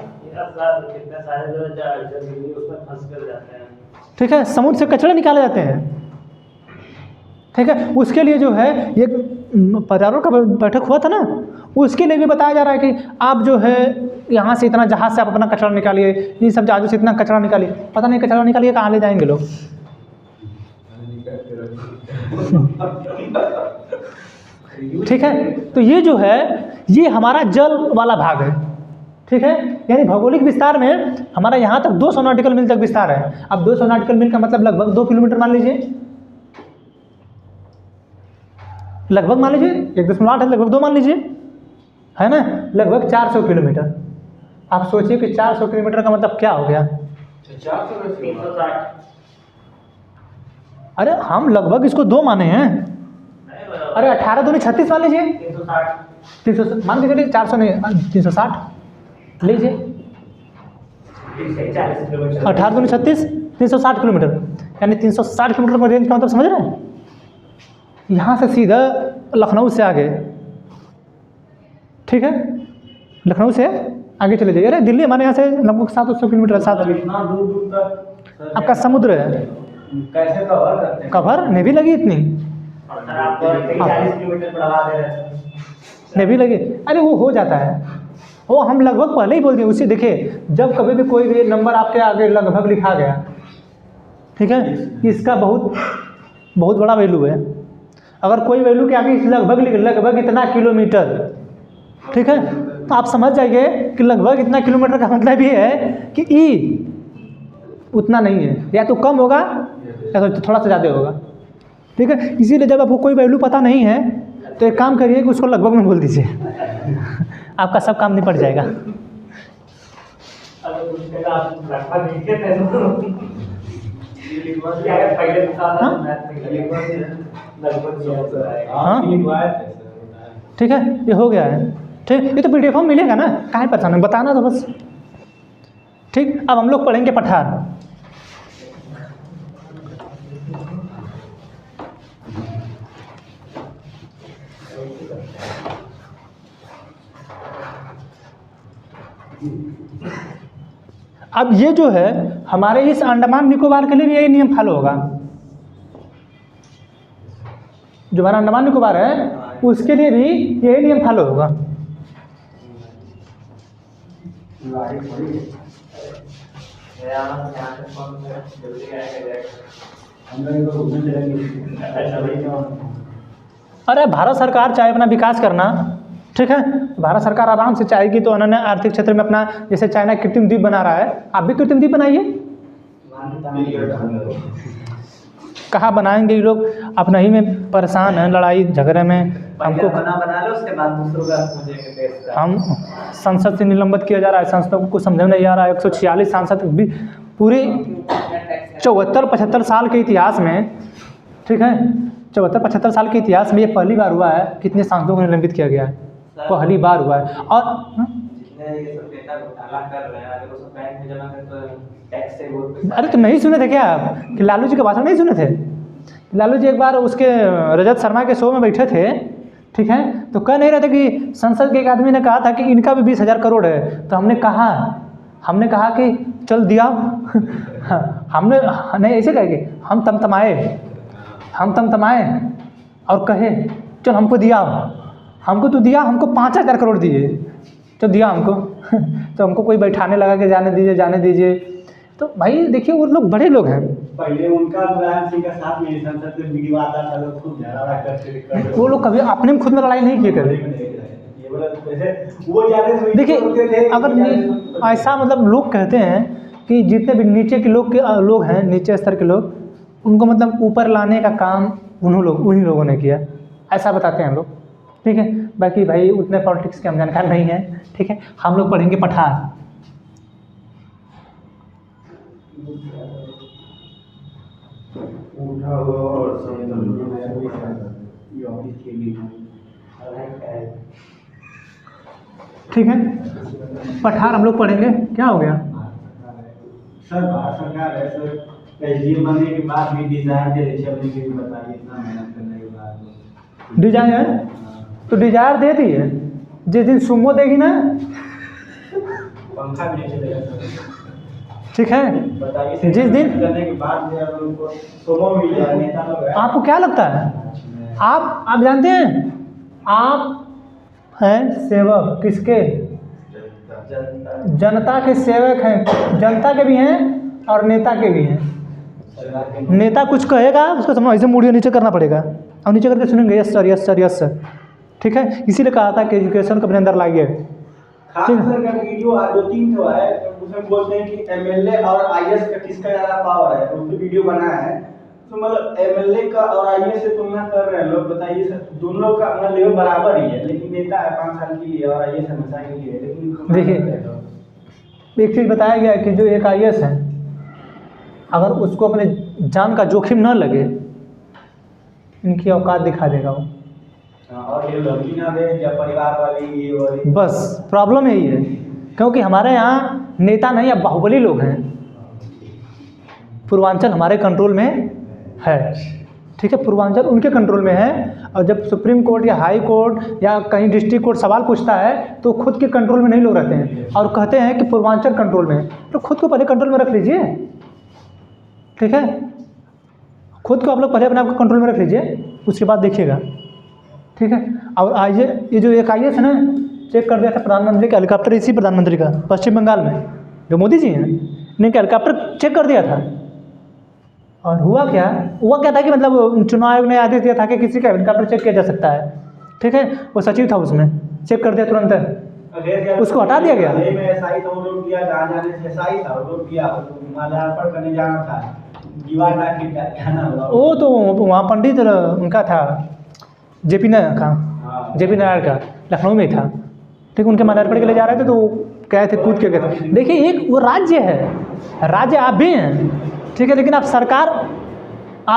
ठीक है। समुद्र से कचरा निकाले जाते हैं, ठीक है। उसके लिए जो है ये पर्यावरण का बैठक हुआ था ना, उसके लिए भी बताया जा रहा है कि आप जो है यहाँ से इतना जहाज़ से आप अपना कचरा निकालिए, इन सब जहाज़ों से इतना कचरा निकालिए। पता नहीं कचरा निकालिए कहाँ ले जाएंगे लोग। ठीक है, तो ये जो है ये हमारा जल वाला भाग है, ठीक है। यानी भौगोलिक विस्तार में हमारा यहाँ तक 200 नॉटिकल मील तक विस्तार है। अब 200 नॉटिकल मील का मतलब लगभग 2 किलोमीटर मान लीजिए, लगभग मान लीजिए 1.8 है, लगभग 2 मान लीजिए, है ना, लगभग 400 किलोमीटर। आप सोचिए कि 400 किलोमीटर का मतलब क्या हो गया। 360। अरे हम लगभग इसको 2 माने हैं। अरे 18 दूनी 36 मान लीजिए, 360 मान के चलिए, 400 नहीं 360 लीजिए, 18 दूनी 36, 360 किलोमीटर। यानी 360 किलोमीटर का रेंज का मतलब समझ रहे हैं। यहाँ से सीधा लखनऊ से आगे, ठीक है, लखनऊ से आगे चले जाइए। अरे दिल्ली हमारे यहाँ से लगभग 700 किलोमीटर, 700 इतना दूर दूर तक आपका समुद्र है। कैसे कवर करते हैं? कवर नेवी लगी इतनी, सर आपको 40 किलोमीटर बढ़ा दे रहे हैं। नेवी लगी। अरे वो हो जाता है, वो हम लगभग पहले ही बोल दिए। उसी देखिए, जब कभी भी कोई भी नंबर आपके आगे लगभग लिखा गया, ठीक है, इसका बहुत बड़ा वैल्यू है। अगर कोई वैल्यू के आगे लगभग इतना किलोमीटर, ठीक है, तो आप समझ जाइए कि लगभग इतना किलोमीटर का मतलब ये है कि ई उतना नहीं है, या तो कम होगा या तो थोड़ा सा ज़्यादा होगा, ठीक है। इसीलिए जब आपको कोई वैल्यू पता नहीं है तो एक काम करिए कि उसको लगभग में बोल दीजिए, आपका सब काम निपट जाएगा। अगर कुछ कहता आप लगभग लिखे थे पहले हाँ ठीक है, ये हो गया है, ठीक। ये तो PDF में मिलेगा ना, काहे परेशान है, बताना तो बस, ठीक। अब हम लोग पढ़ेंगे पठार। अब ये जो है हमारे इस अंडमान निकोबार के लिए भी यही नियम फॉलो होगा। जो हमारा अंडमान निकोबार है उसके लिए भी यही नियम फॉलो होगा। अरे भारत सरकार चाहे अपना विकास करना, ठीक है, भारत सरकार आराम से चाहेगी तो अनन्य आर्थिक क्षेत्र में अपना, जैसे चाइना कृत्रिम द्वीप बना रहा है, आप भी कृत्रिम द्वीप बनाइए। कहाँ बनाएंगे ये लोग, अपना ही में परेशान हैं, लड़ाई झगड़े में। हमको बना लो, उसके बाद दूसरों का हम संसद से निलंबित किया जा रहा है, संसद को कुछ समझ नहीं आ रहा है। 146 सांसद भी पूरे 74-75 साल के इतिहास में, ठीक है, 74-75 साल के इतिहास में ये पहली बार हुआ है कितने सांसदों को निलंबित किया गया है, पहली बार हुआ है। और ये सब डेटा घोटाला कर रहे हैं, अगर उस बैंक में जमा करें तो टैक्स से बहुत। अरे तो नहीं सुने थे क्या आप कि लालू जी का भाषण नहीं सुने थे? लालू जी एक बार उसके रजत शर्मा के शो में बैठे थे, ठीक है, तो कह नहीं रहे थे कि संसद के एक आदमी ने कहा था कि इनका भी 20,000 करोड़ है, तो हमने कहा कि चल दिया। हमने नहीं ऐसे कह के हम तमतमाए और कहे चल हमको दिया, हमको तो दिया, हमको 5,000 करोड़ दिए, तो दिया हमको। तो हमको कोई बैठाने लगा कि जाने दीजिए तो भाई देखिए वो लोग बड़े लोग हैं, पहले उनका मुलायम सिंह का साथ में संसद में वीडियो आता था, लोग खूब झगड़ा करते वो लोग कभी अपने में खुद में लड़ाई नहीं किए कभी। ये बोला वैसे वो ज्यादा होते देखिए थे अगर ऐसा मतलब लोग कहते हैं कि जितने भी नीचे के लोग हैं, नीचे स्तर के लोग, उनको मतलब ऊपर लाने का काम उन्हीं लोगों ने किया, ऐसा बताते हैं लोग। ठीक है, बाकी भाई उतने पॉलिटिक्स के हम जानकार नहीं हैं। ठीक है, हम लोग पढ़ेंगे पठान। उठा हुआ और समतल ठीक है, पठार हम लोग पढ़ेंगे। क्या हो गया? सर भारत सरकार है सर, एसडीएम बनने के बाद भी डिजायर दे रही है, अपने भी बताइए इतना मेहनत करने के बाद डिजायर तो डिजायर दे दी है, जिस दिन सुमो देगी ना पंखा भी नहीं चलेगा सर। ठीक है, बताइए जिस दिन करने के बाद भी हम लोग को सोमो मिल जाए, नेता लोग हैं। आपको क्या लगता है, आप जानते हैं आप हैं सेवक किसके? जनता के सेवक हैं, जनता के भी हैं और नेता के भी हैं। नेता कुछ कहेगा उसको समझ ऐसे मुड़िए नीचे करना पड़ेगा और नीचे करके सुनेंगे yes sir yes sir yes sir. ठीक है, इसीलिए कहा था कि एजुकेशन को अपने अंदर लाइए। खास सर का वीडियो 2-3 तो है, उसमें बोलते हैं कि एमएलए और आईएएस का किसका ज्यादा पावर है, उस पे वीडियो बनाया है। तो मतलब एमएलए का और आईएएस से तुलना कर रहे हैं लोग, बताइए सर दोनों लोग का अपना लेवल बराबर ही है, लेकिन नेता है 5 साल के लिए और आईएएस हमेशा के लिए, लेकिन देखिए एक चीज़ बताया गया है कि जो एक आईएएस है अगर उसको अपने जान का जोखिम न लगे, इनकी औकात दिखा देगा वो। और ये लड़की ना दे या परिवार वाली ये वाली, बस प्रॉब्लम यही है, क्योंकि हमारे यहाँ नेता नहीं अब बाहुबली लोग हैं। पूर्वांचल हमारे कंट्रोल में है, ठीक है, पूर्वांचल उनके कंट्रोल में है। और जब सुप्रीम कोर्ट या हाई कोर्ट या कहीं डिस्ट्रिक्ट कोर्ट सवाल पूछता है तो खुद के कंट्रोल में नहीं लोग रहते हैं और कहते हैं कि पूर्वांचल कंट्रोल में है। तो खुद को पहले कंट्रोल में रख लीजिए। ठीक है, खुद को आप लोग पहले अपने आप को कंट्रोल में रख लीजिए, उसके बाद देखिएगा। ठीक है, और आज ये जो एक आईएएस है ना, चेक कर दिया था प्रधानमंत्री का हेलीकॉप्टर, इसी प्रधानमंत्री का पश्चिम बंगाल में जो मोदी जी हैं, इनका हेलीकॉप्टर चेक कर दिया था। और हुआ क्या था कि मतलब चुनाव आयोग ने आदेश दिया था कि किसी का हेलीकॉप्टर चेक किया जा सकता है। ठीक है, वो सचिव था उसमें, चेक कर दिया तुरंत, उसको हटा दिया गया। ऐसा ही तो वो लोग किया, जहाँ जाने से ऐसा ही था, वो लोग किया माल्यार्पण करने जाना था, दीवार ला के क्या नाम हुआ? वो तो वहाँ पंडित उनका था जेपी नारायण का, लखनऊ में था। ठीक, उनके माल्यार्पण के लिए जा रहे थे तो वो गए थे, कूद के गए थे। देखिए एक वो राज्य है, राज्य आप भी हैं, ठीक है, लेकिन आप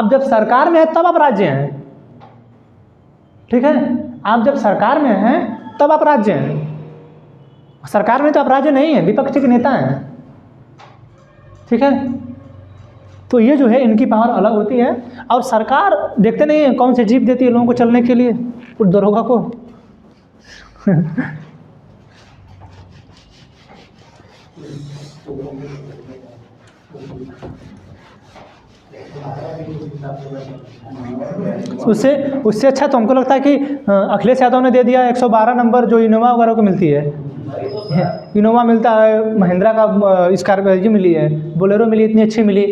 जब सरकार में हैं तब आप राज्य हैं। ठीक है, आप जब सरकार में हैं तब आप राज्य हैं, सरकार में तो आप राज्य नहीं हैं, विपक्ष के नेता हैं। ठीक है, तो ये जो है इनकी पावर अलग होती है। और सरकार देखते नहीं है कौन सी जीप देती है लोगों को चलने के लिए, उस दरोगा को। उससे अच्छा तो हमको लगता है कि अखिलेश यादव ने दे दिया 112 नंबर जो इनोवा वगैरह को मिलती है। इनोवा मिलता है, महिंद्रा का स्कॉर्पियो ये मिली है, बोलेरो मिली, इतनी अच्छी मिली।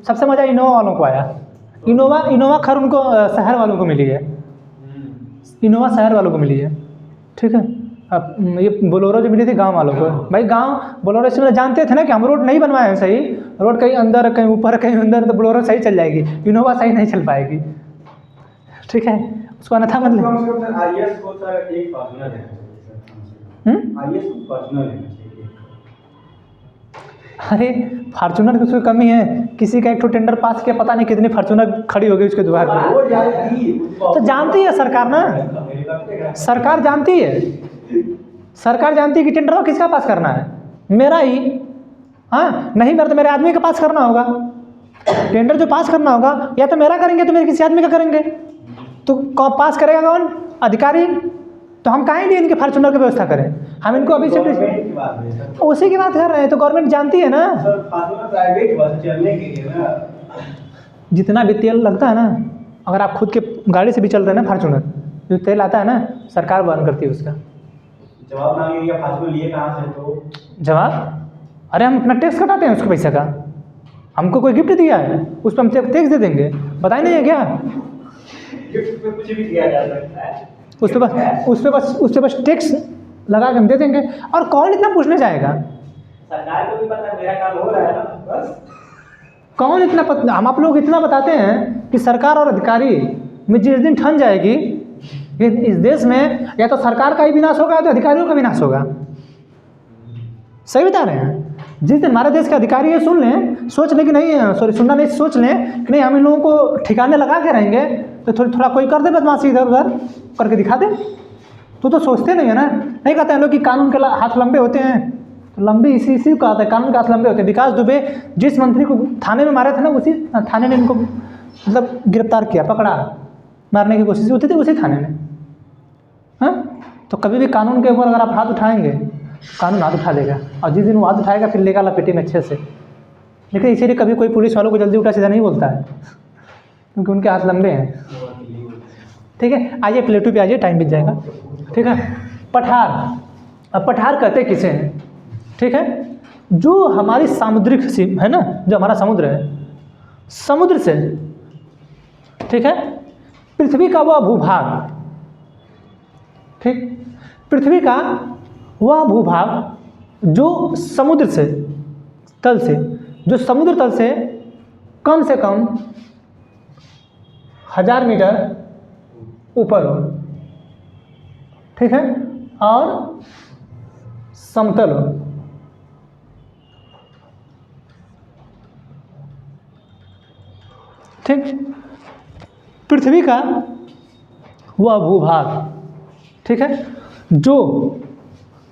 सबसे मज़ा इनोवा वालों को आया। इनोवा खैर उनको शहर वालों को मिली है, इनोवा शहर वालों को मिली है। ठीक है, अब ये बोलेरो जो मिली थी गांव वालों को। भाई गांव बोलेरो से जानते थे ना कि हम रोड नहीं बनवाए हैं सही, रोड कहीं अंदर कहीं ऊपर कहीं अंदर, तो बोलेरो सही चल जाएगी, इनोवा सही नहीं चल पाएगी। ठीक है, उसको अन्यथा मतलब आईएएस को सर एक फॉर्चूनर है, आईएएस को फॉर्चूनर लेना चाहिए। अरे फॉर्चूनर की उसकी कमी है, किसी का एक तो टेंडर पास किया, पता नहीं कितनी फॉर्चूनर खड़ी हो गई उसके द्वार पर। तो जानती है सरकार ना, सरकार जानती है कि टेंडर किसका पास करना है, मेरा ही। हाँ नहीं, मेरा तो मेरे आदमी का पास करना होगा। टेंडर जो पास करना होगा या तो मेरा करेंगे तो मेरे किसी आदमी का करेंगे। तो पास करेगा कौन? अधिकारी। तो हम काहे लिए इनके फॉर्चूनर की व्यवस्था करें? हम इनको अभी से उसी की बात कर रहे हैं। तो गवर्नमेंट जानती है ना, प्राइवेट बस चलने के लिए ना जितना भी तेल लगता है ना, अगर आप खुद के गाड़ी से भी चल रहे हैं ना, फॉर्चूनर जो तेल आता है ना, सरकार बर्न करती है उसका। जवाब ना लिया, फॉर्चूनर लिए कहाँ से? तो जवाब, अरे हम अपना टैक्स कटाते हैं उसके पैसे का। हमको कोई गिफ्ट दिया है, उस पर हम टैक्स दे देंगे? बताए नहीं है क्या? गिफ्ट पे कुछ भी दिया जा सकता है, उस पे बस टैक्स लगा के हम दे देंगे। और कौन इतना पूछने जाएगा? सरकार को भी पता है मेरा काम हो रहा है ना, बस। कौन इतना हम आप लोग इतना बताते हैं कि सरकार और अधिकारी में जिस दिन ठन जाएगी इस देश में, या तो सरकार का ही विनाश होगा या तो अधिकारियों का विनाश होगा। सही बता रहे हैं। जिस दिन हमारे देश के अधिकारी ये सुन लें, सोच लें कि नहीं, सॉरी सुनना नहीं, सोच लें कि नहीं हम इन लोगों को ठिकाने लगा के रहेंगे, तो थोड़ा कोई कर दे बदमाशी इधर उधर करके दिखा दे, तो सोचते नहीं है ना। नहीं कहते हैं लोग कि कानून के हाथ लंबे होते हैं, तो लंबे इसी को आता है, कानून के हाथ लंबे होते हैं। विकास दुबे जिस मंत्री को थाने में मारे थे ना, उसी थाने ने इनको मतलब गिरफ्तार किया, पकड़ा, मारने की कोशिश होती थी उसी थाने में। हाँ, तो कभी भी कानून के ऊपर अगर आप हाथ उठाएंगे, कानून हाथ उठा लेगा, और जिस दिन वो हाथ उठाएगा फिर लेगा लपेटे में अच्छे से। लेकिन इसीलिए कभी कोई पुलिस वालों को जल्दी उल्टा सीधा नहीं बोलता है, क्योंकि उनके हाथ लंबे हैं। ठीक है, आइए प्लेटू पे आइए, टाइम बीत जाएगा। ठीक है, पठार। अब पठार कहते किसे हैं? ठीक है, जो हमारी सामुद्रिक सीमा है ना, जो हमारा समुद्र है, समुद्र से, ठीक है, पृथ्वी का वह भूभाग, ठीक, पृथ्वी का वह भूभाग जो समुद्र से तल से, जो समुद्र तल से कम 1000 मीटर ऊपर हो, ठीक है, और समतल हो। ठीक, पृथ्वी का वह भूभाग, ठीक है, जो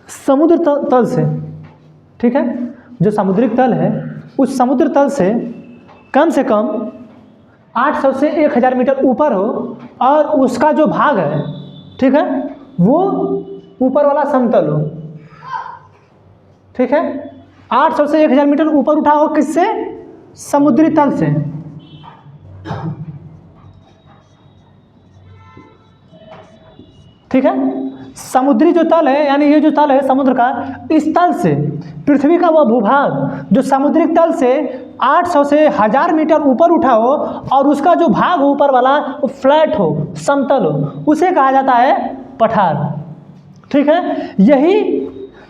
समुद्र तल से, ठीक है, जो समुद्रिक तल है, उस समुद्र तल से कम 800 से 1000 मीटर ऊपर हो, और उसका जो भाग है, ठीक है, वो ऊपर वाला समतल हो। ठीक है, 800 से 1000 मीटर ऊपर उठा हो, किससे? समुद्री तल से। ठीक है, समुद्री जो तल है, यानी ये जो तल है समुद्र का, इस तल से पृथ्वी का वह भूभाग जो समुद्रिक तल से 800 से 1000 मीटर ऊपर उठा हो, और उसका जो भाग हो ऊपर वाला वो फ्लैट हो, समतल हो, उसे कहा जाता है पठार। ठीक है,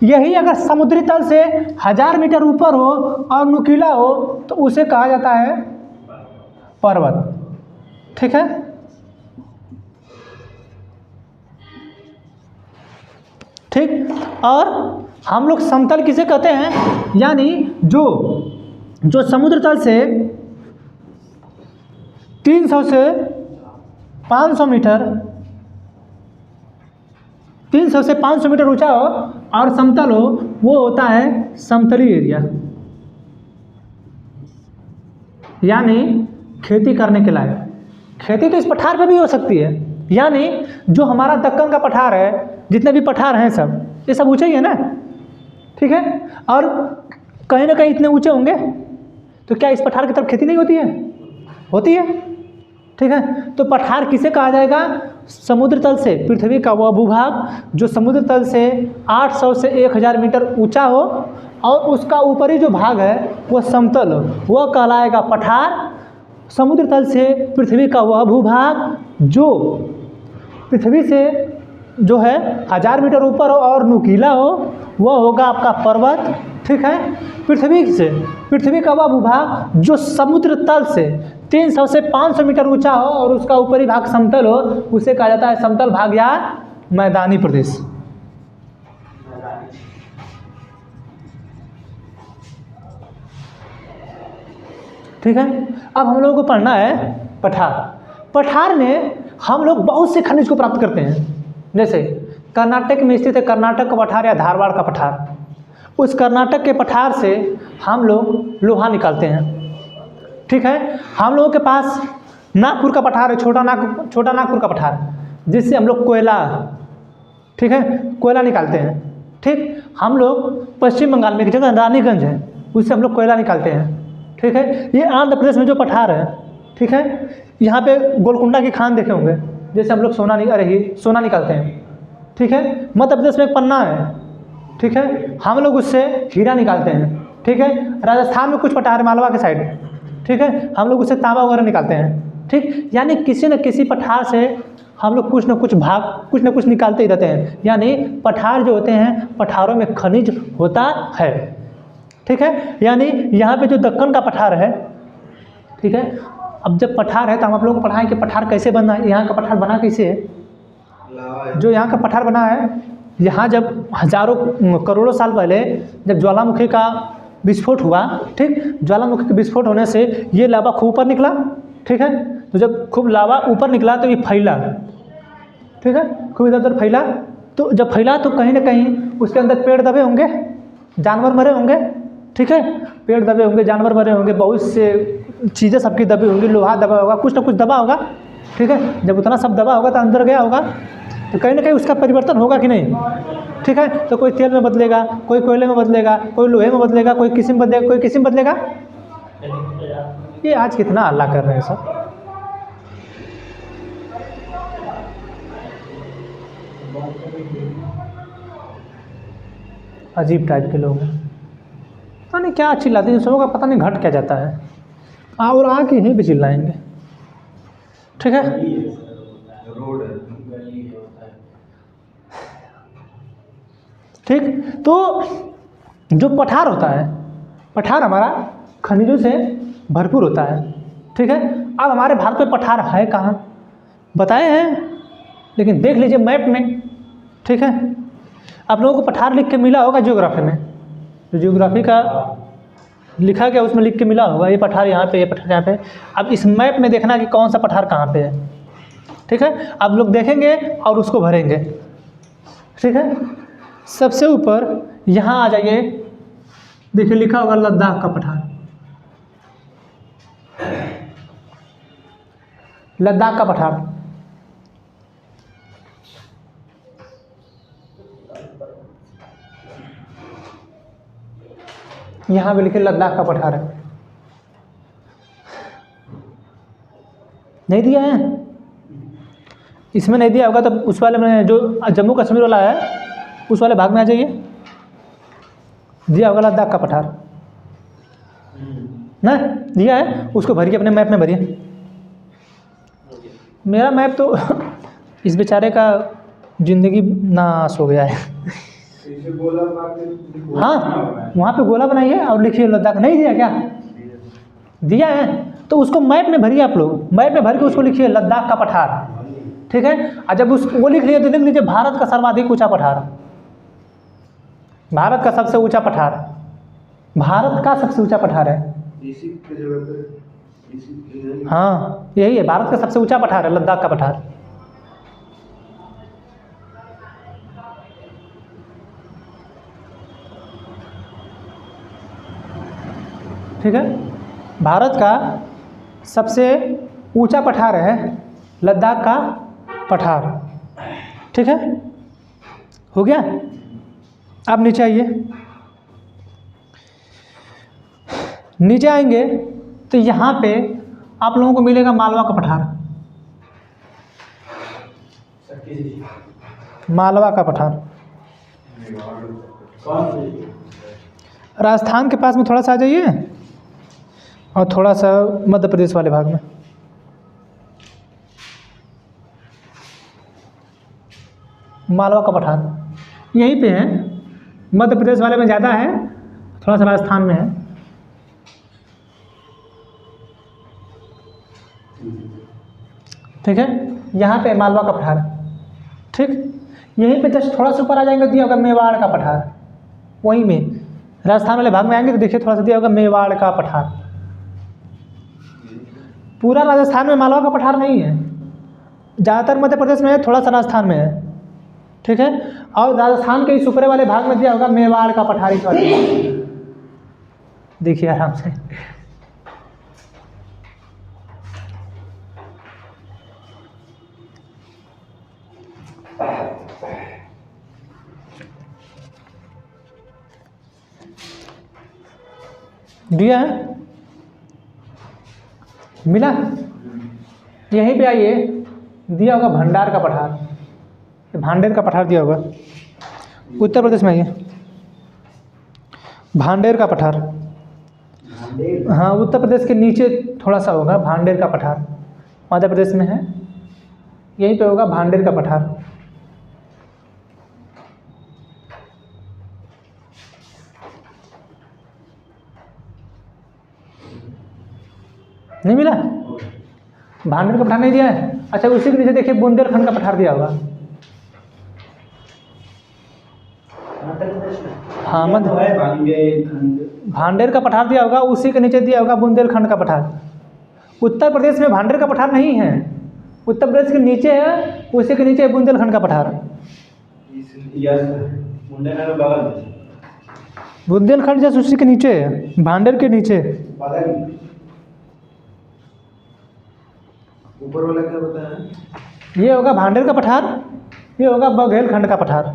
यही अगर समुद्री तल से 1000 मीटर ऊपर हो और नुकीला हो, तो उसे कहा जाता है पर्वत। ठीक है, ठीक, और हम लोग समतल किसे कहते हैं? यानी जो समुद्र तल से 300 से 500 मीटर, 300 से 500 मीटर ऊंचा हो और समतल हो, वो होता है समतली एरिया, यानी खेती करने के लायक। खेती तो इस पठार पे भी हो सकती है, यानी जो हमारा दक्कन का पठार है, जितने भी पठार हैं सब, ये सब ऊंचे ही है ना। ठीक है, और कहीं ना कहीं इतने ऊंचे होंगे, तो क्या इस पठार की तरफ खेती नहीं होती है? होती है। ठीक है, तो पठार किसे कहा जाएगा? समुद्र तल से पृथ्वी का वह भूभाग जो समुद्र तल से 800 से 1000 मीटर ऊंचा हो, और उसका ऊपरी जो भाग है वह समतल हो, वह कहलाएगा पठार। समुद्र तल से पृथ्वी का वह भूभाग जो पृथ्वी से जो है 1000 मीटर ऊपर हो और नुकीला हो, वह होगा आपका पर्वत। ठीक है, पृथ्वी का वह भूभाग जो समुद्र तल से 300 से 500 मीटर ऊंचा हो और उसका ऊपरी भाग समतल हो, उसे कहा जाता है समतल भाग या मैदानी प्रदेश। ठीक है, अब हम लोगों को पढ़ना है पठार। पठार में हम लोग बहुत से खनिज को प्राप्त करते हैं, जैसे कर्नाटक में स्थित है कर्नाटक का पठार या धारवाड़ का पठार। उस कर्नाटक के पठार से हम लोग लोहा निकालते हैं। ठीक है, हम लोगों के पास नागपुर का पठार है, छोटा नागपुर का पठार, जिससे हम लोग कोयला, ठीक है, कोयला निकालते हैं। ठीक, हम लोग पश्चिम बंगाल में एक जगह रानीगंज है, उससे हम लोग कोयला निकालते हैं। ठीक है, ये आंध्र प्रदेश में जो पठार है, ठीक है, यहाँ पे गोलकुंडा की खान देखे होंगे, जैसे हम लोग सोना निकालते हैं। ठीक है, मध्य प्रदेश में एक पन्ना है, ठीक है, हम लोग उससे हीरा निकालते हैं। ठीक है, राजस्थान में कुछ पठार है, मालवा के साइड ठीक है, हम लोग उससे तांबा वगैरह निकालते हैं, ठीक। यानी किसी न किसी पठार से हम लोग कुछ न कुछ निकालते ही रहते हैं। यानी पठार जो होते हैं, पठारों में खनिज होता है, ठीक है। यानी यहाँ पे जो दक्कन का पठार है, ठीक है, अब जब पठार है तो हम आप लोगों को पढ़ाएं कि पठार कैसे बना है, यहाँ का पठार बना कैसे है। जो यहाँ का पठार बना है, यहाँ जब हजारों करोड़ों साल पहले जब ज्वालामुखी का विस्फोट हुआ, ठीक, ज्वालामुखी के विस्फोट होने से ये लावा खूब ऊपर निकला, ठीक है। तो जब खूब लावा ऊपर निकला तो ये फैला, ठीक है, खूब इधर उधर फैला। तो जब फैला तो कहीं ना कहीं उसके अंदर पेड़ दबे होंगे, जानवर मरे होंगे, ठीक है, पेड़ दबे होंगे, जानवर मरे होंगे, बहुत से चीज़ें सबकी दबी होंगी, लोहा दबा होगा, कुछ ना कुछ दबा होगा, ठीक है। जब उतना सब दबा होगा तो अंदर गया होगा, तो कहीं ना कहीं उसका परिवर्तन होगा कि नहीं, ठीक है। तो कोई तेल में बदलेगा, कोई कोयले में बदलेगा, कोई लोहे में बदलेगा, कोई किसी में बदलेगा, कोई किसी में बदलेगा। ये आज कितना हल्ला कर रहे हैं सब। अजीब टाइप के लोग हैं, पता नहीं क्या चिल्लाते हैं, सबों का पता नहीं घट क्या जाता है, और आके यहीं पे चिल्लाएंगे, ठीक है। रोड है। ठीक, तो जो पठार होता है, पठार हमारा खनिजों से भरपूर होता है, ठीक है। अब हमारे भारत में पठार है कहाँ बताए हैं, लेकिन देख लीजिए मैप में, ठीक है। आप लोगों को पठार लिख के मिला होगा ज्योग्राफी में, जो ज्योग्राफी का लिखा गया उसमें लिख के मिला होगा, ये पठार यहाँ पे, ये पठार यहाँ पे। अब इस मैप में देखना कि कौन सा पठार कहाँ पे है, ठीक है। आप लोग देखेंगे और उसको भरेंगे, ठीक है। सबसे ऊपर यहाँ आ जाइए, देखिए लिखा होगा लद्दाख का पठार, लद्दाख का पठार। यहाँ पे लिखे लद्दाख का पठार है, नहीं दिया है, इसमें नहीं दिया होगा तो उस वाले में जो जम्मू कश्मीर वाला है उस वाले भाग में आ जाइए, दिया होगा लद्दाख का पठार ना, दिया है, उसको भरिए, अपने मैप में भरिए। मेरा मैप तो इस बेचारे का जिंदगी नाश हो गया है। हाँ, वहाँ पे गोला बनाइए और लिखिए लद्दाख। नहीं दिया क्या? दिया है, तो उसको मैप में भरिए आप लोग, मैप में भर के उसको लिखिए लद्दाख का पठार, ठीक है। और जब वो लिख लिए तो लिख लीजिए भारत का सर्वाधिक ऊंचा पठार, भारत का सबसे ऊंचा पठार, भारत का सबसे ऊंचा पठार है। हाँ, यही है, भारत का सबसे ऊंचा पठार है लद्दाख का पठार। ठीक है, भारत का सबसे ऊंचा पठार है लद्दाख का पठार, ठीक है। हो गया। अब नीचे आइए, नीचे आएंगे तो यहाँ पे आप लोगों को मिलेगा मालवा का पठार, मालवा का पठार राजस्थान के पास में थोड़ा सा आ जाइए और थोड़ा सा मध्य प्रदेश वाले भाग में। मालवा का पठार यहीं पे है, मध्य प्रदेश वाले में ज़्यादा है, थोड़ा सा राजस्थान में है। ठीक है, यहाँ पे मालवा का पठार, ठीक। यहीं पे जस्ट थोड़ा सा ऊपर आ जाएंगे, दिया होगा मेवाड़ का पठार, वहीं में राजस्थान वाले भाग में आएंगे तो देखिए थोड़ा सा दिया होगा मेवाड़ का पठार। पूरा राजस्थान में मालवा का पठार नहीं है, ज़्यादातर मध्य प्रदेश में है, थोड़ा सा राजस्थान में है, ठीक है। और राजस्थान के इस ऊपरे वाले भाग में दिया होगा मेवाड़ का पठार, इस वाले देखिए आराम से। दिया है, मिला। यहीं पे आइए, दिया होगा भंडार का पठार, भांडेर का पठार दिया होगा, उत्तर प्रदेश में आइए, भांडेर का पठार। भांडेर। हाँ, उत्तर प्रदेश के नीचे थोड़ा सा होगा भांडेर का पठार, मध्य प्रदेश में है, यहीं पे होगा भांडेर का पठार। नहीं मिला? भांडेर का पठार नहीं दिया है? अच्छा, उसी के नीचे देखिए बुंदेलखंड का पठार दिया होगा। मध्य प्रदेश में हाँ, ये तो है भांडेर। भांडेर का पठार दिया होगा, उसी के नीचे दिया होगा बुंदेलखंड का पठार। उत्तर प्रदेश में भांडेर का पठार नहीं है, उत्तर प्रदेश के नीचे है, उसी के नीचे है बुंदेलखंड का पठार। बुंदेलखंड के बगल में, बुंदेलखंड जैसे उसी के नीचे है, भांडेर के नीचे। बगल में। ऊपर वाला क्या बताया? ये होगा भांडेर का पठार, ये होगा बघेलखंड का पठार।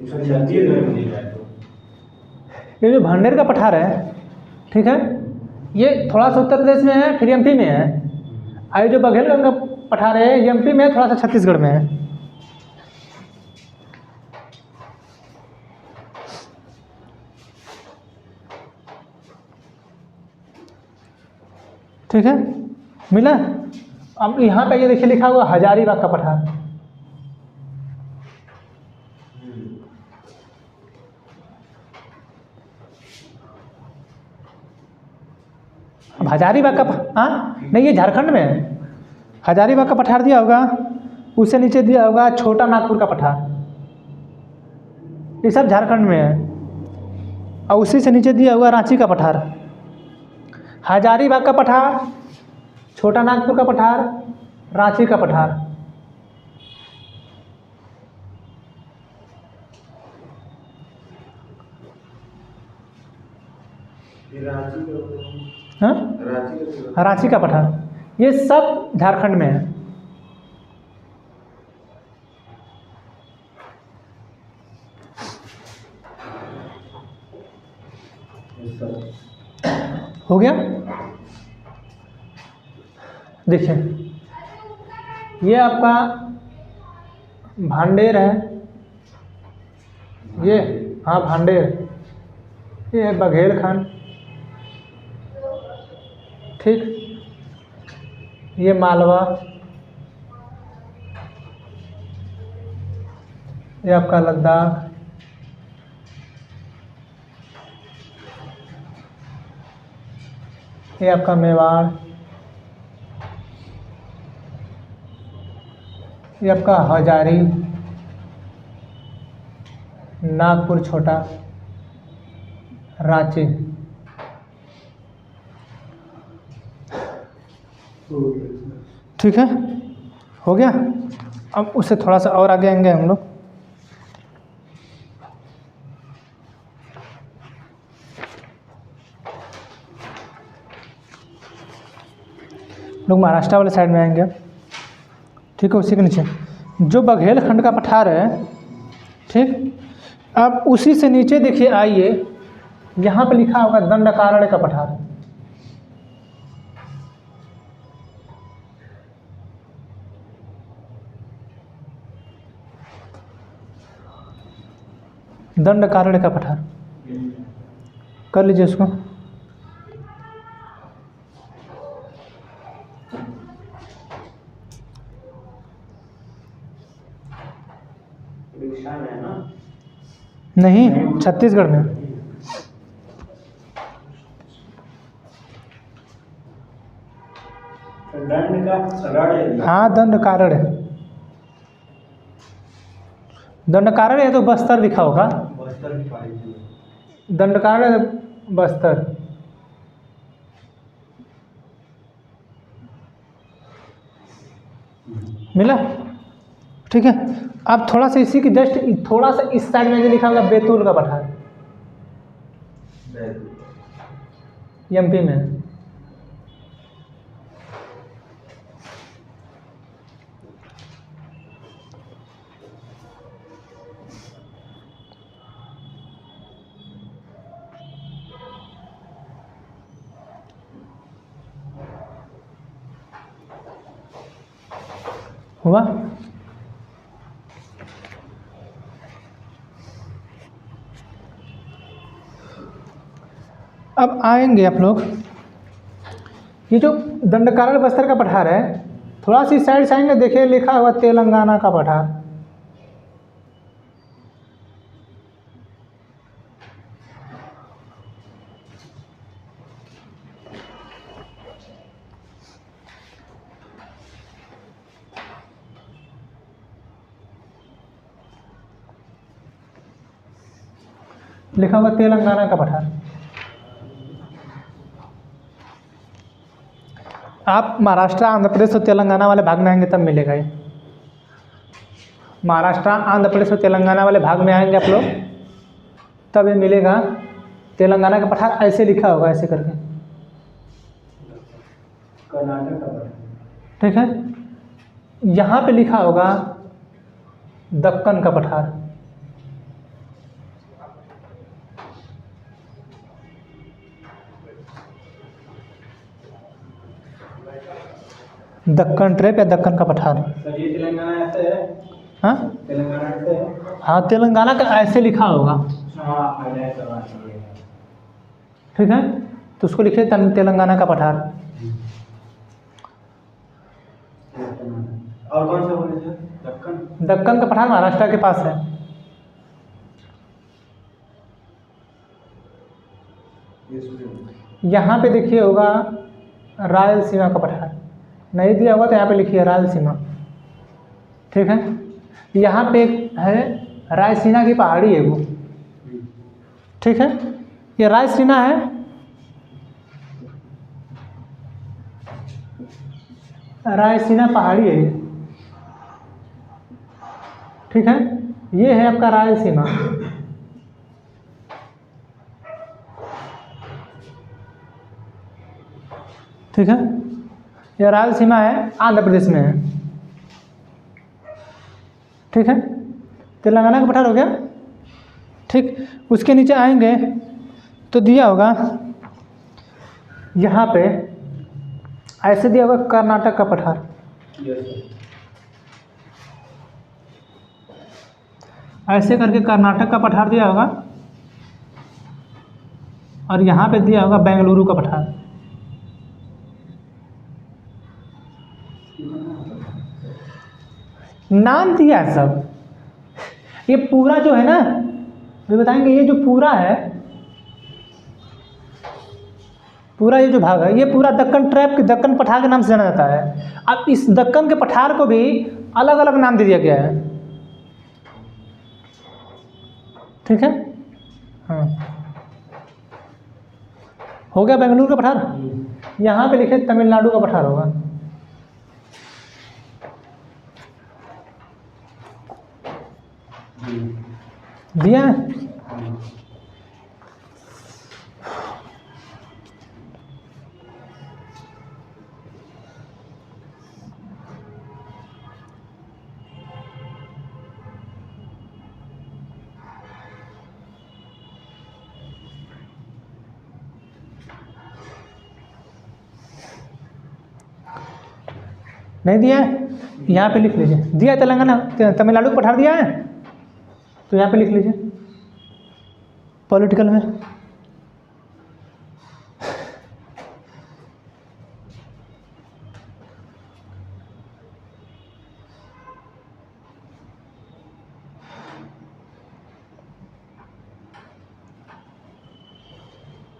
छत्तीसगढ़ में दिख रहा है तो। ये जो भांडेर का पठार है, ठीक है, ये थोड़ा सा उत्तर प्रदेश में है, फिर एमपी में है। और ये जो बघेलखंड का पठार है, ये एमपी में है, थोड़ा सा छत्तीसगढ़ में है। ठीक है, मिला? अब यहाँ पे ये देखिए लिखा हुआ हजारीबाग का पठार। अब हजारीबाग का हाँ नहीं, ये झारखंड में है। हजारीबाग का पठार दिया होगा, उससे नीचे दिया होगा छोटा नागपुर का पठार, ये सब झारखंड में है। और उसी से नीचे दिया हुआ रांची का पठार। हजारीबाग का पठार, छोटा नागपुर का पठार, रांची का पठार। रांची हाँ, का रांची का पठार, ये सब झारखंड में है। हो गया? देखिए, ये आपका भांडेर है, ये हाँ भांडेर, ये है बघेलखंड, ठीक, ये मालवा, ये आपका लद्दाख, ये आपका मेवाड़, ये आपका हजारी, नागपुर छोटा, रांची। ठीक है, हो गया? अब उससे थोड़ा सा और आगे आएंगे हम लोग। महाराष्ट्र वाले साइड में आएंगे, ठीक है, उसी के नीचे जो बघेलखंड का पठार है, ठीक। अब उसी से नीचे देखिए, आइए, यहाँ पे लिखा होगा दंडकारण्य का पठार। दंडकारण्य का पठार कर लीजिए इसको। उड़ीसा में है ना? नहीं, छत्तीसगढ़ में। दंड का रण। हाँ, दंडकारण्य, दंडकारण्य है तो बस्तर लिखा होगा, बस्तर की पहाड़ी। दंडकारण्य बस्तर। मिला? ठीक है। अब थोड़ा सा इसी की जस्ट थोड़ा सा इस साइड में जो लिखा होगा बैतूल का पठार, एमपी में। हुआ। अब आएंगे आप लोग, ये जो दंडकारण्य बस्तर का पठार है, थोड़ा सी साइड साइड में देखिए लिखा हुआ तेलंगाना का पठार। लिखा हुआ तेलंगाना का पठार। आप महाराष्ट्र, आंध्र प्रदेश और तेलंगाना वाले भाग में आएंगे तब मिलेगा ये। महाराष्ट्र, आंध्र प्रदेश और तेलंगाना वाले भाग में आएंगे आप लोग तब ये मिलेगा। तेलंगाना का पठार ऐसे लिखा होगा, ऐसे करके, कर्नाटक का पठार। ठीक है। यहाँ पे लिखा होगा दक्कन का पठार। दक्कन ट्रैप या दक्कन का पठार। सर ये तेलंगाना ऐसे है? हाँ तेलंगाना ऐसे है? हाँ, तेलंगाना का ऐसे लिखा होगा, हाँ, मैंने करवा दिया है। ठीक है। तो उसको लिखिए तेलंगाना का पठार। और कौन सा बोले थे? दक्कन। दक्कन का पठार महाराष्ट्र के पास है। यहाँ पे देखिए होगा रायलसीमा का पठार, नहीं दिया होगा तो यहाँ पे लिखिए रायलसीमा, ठीक है। यहाँ पे एक है रायसीना की पहाड़ी है वो, ठीक है। ये रायसीना है, रायसीना पहाड़ी है ये, ठीक है। ये है आपका रायलसीमा, ठीक है। यह रायलसीमा है, आंध्र प्रदेश में है, ठीक है। तेलंगाना का पठार हो गया, ठीक। उसके नीचे आएंगे तो दिया होगा यहाँ पे ऐसे दिया होगा कर्नाटक का पठार। ऐसे करके कर्नाटक का पठार दिया होगा और यहाँ पे दिया होगा बेंगलुरु का पठार। नाम दिया है सब। ये पूरा जो है ना, वे बताएंगे, ये जो पूरा है, पूरा ये जो भाग है, ये पूरा दक्कन ट्रैप के दक्कन पठार के नाम से जाना जाता है। अब इस दक्कन के पठार को भी अलग अलग नाम दे दिया गया है, ठीक है। हाँ, हो गया बेंगलुरु का पठार। यहाँ पे लिखे तमिलनाडु का पठार होगा। दिया है? नहीं दिया है? यहाँ पे लिख लीजिए। दिया है तेलंगाना, तमिलनाडु को पठार दिया है, तो यहाँ पे लिख लीजिए पॉलिटिकल में।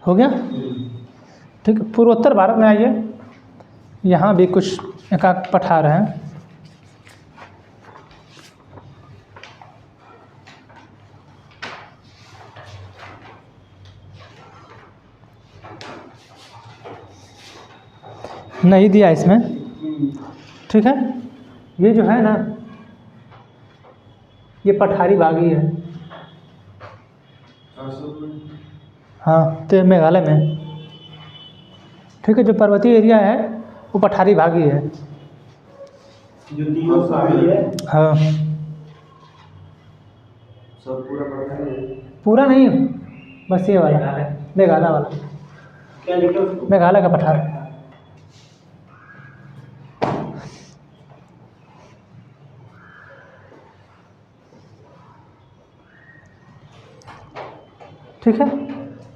हो गया, ठीक है। पूर्वोत्तर भारत में आइए, यहाँ भी कुछ एकाक पठार हैं। नहीं दिया इसमें, ठीक है। ये जो है ना, ये पठारी बागी है। हाँ, तो मेघालय में, ठीक है। जो पर्वतीय एरिया है वो पठारी भागी है। जो तीनों शामिल है। हाँ, सब पूरा पठार है। पूरा नहीं, बस ये वाला मेघालय वाला, क्या लिखा उसको? मेघालय का पठार। ठीक है,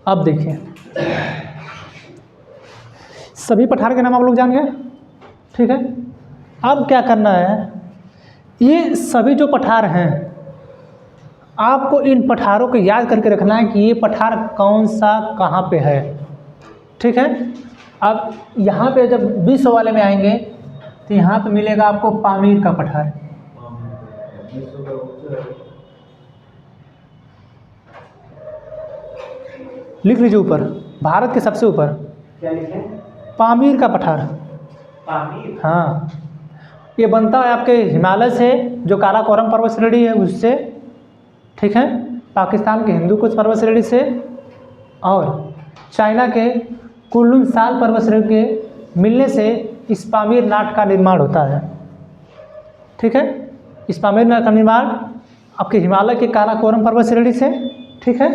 अब देखिए सभी पठार के नाम आप लोग जान गए। ठीक है, अब क्या करना है, ये सभी जो पठार हैं आपको इन पठारों को याद करके रखना है कि ये पठार कौन सा कहाँ पे है। ठीक है, अब यहाँ पे जब विश्व वाले में आएंगे तो यहाँ पे मिलेगा आपको पामीर का पठार। लिख लीजिए ऊपर, भारत के सबसे ऊपर क्या लिखे? पामीर का पठार। पामीर। हाँ, ये बनता है आपके हिमालय से, जो काराकोरम पर्वत श्रेणी है उससे। ठीक है, पाकिस्तान के हिंदू कुश पर्वत श्रेणी से, और चाइना के कुनलुन साल पर्वत श्रेणी के मिलने से इस पामीर नाट का निर्माण होता है। ठीक है, इस पामीर नाट का निर्माण आपके हिमालय के काराकोरम पर्वत श्रेणी से, ठीक है,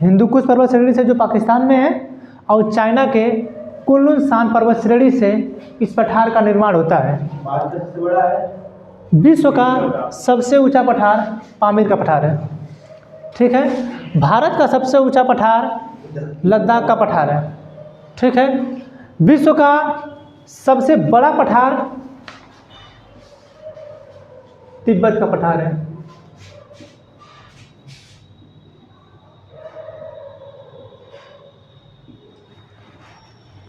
हिंदू कुश पर्वत श्रेणी से जो पाकिस्तान में है, और चाइना के कुनलुन सान पर्वत श्रेणी से इस पठार का निर्माण होता है। भारत का सबसे बड़ा है। विश्व का सबसे ऊंचा पठार पामीर का पठार है। ठीक है, भारत का सबसे ऊंचा पठार लद्दाख का पठार है। ठीक है, विश्व का सबसे बड़ा पठार तिब्बत का पठार है।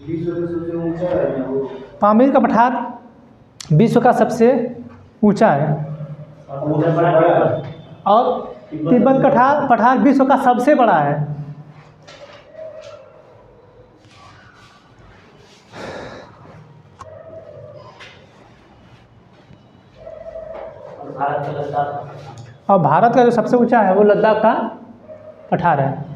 विश्व का सबसे ऊंचा है ना वो। पामीर का पठार विश्व का सबसे ऊंचा है, उधर बड़ा तिब्बत। और तिब्बत का पठार विश्व का सबसे बड़ा है। भारत का लद्दाख। और भारत का जो सबसे ऊंचा है वो लद्दाख का पठार है।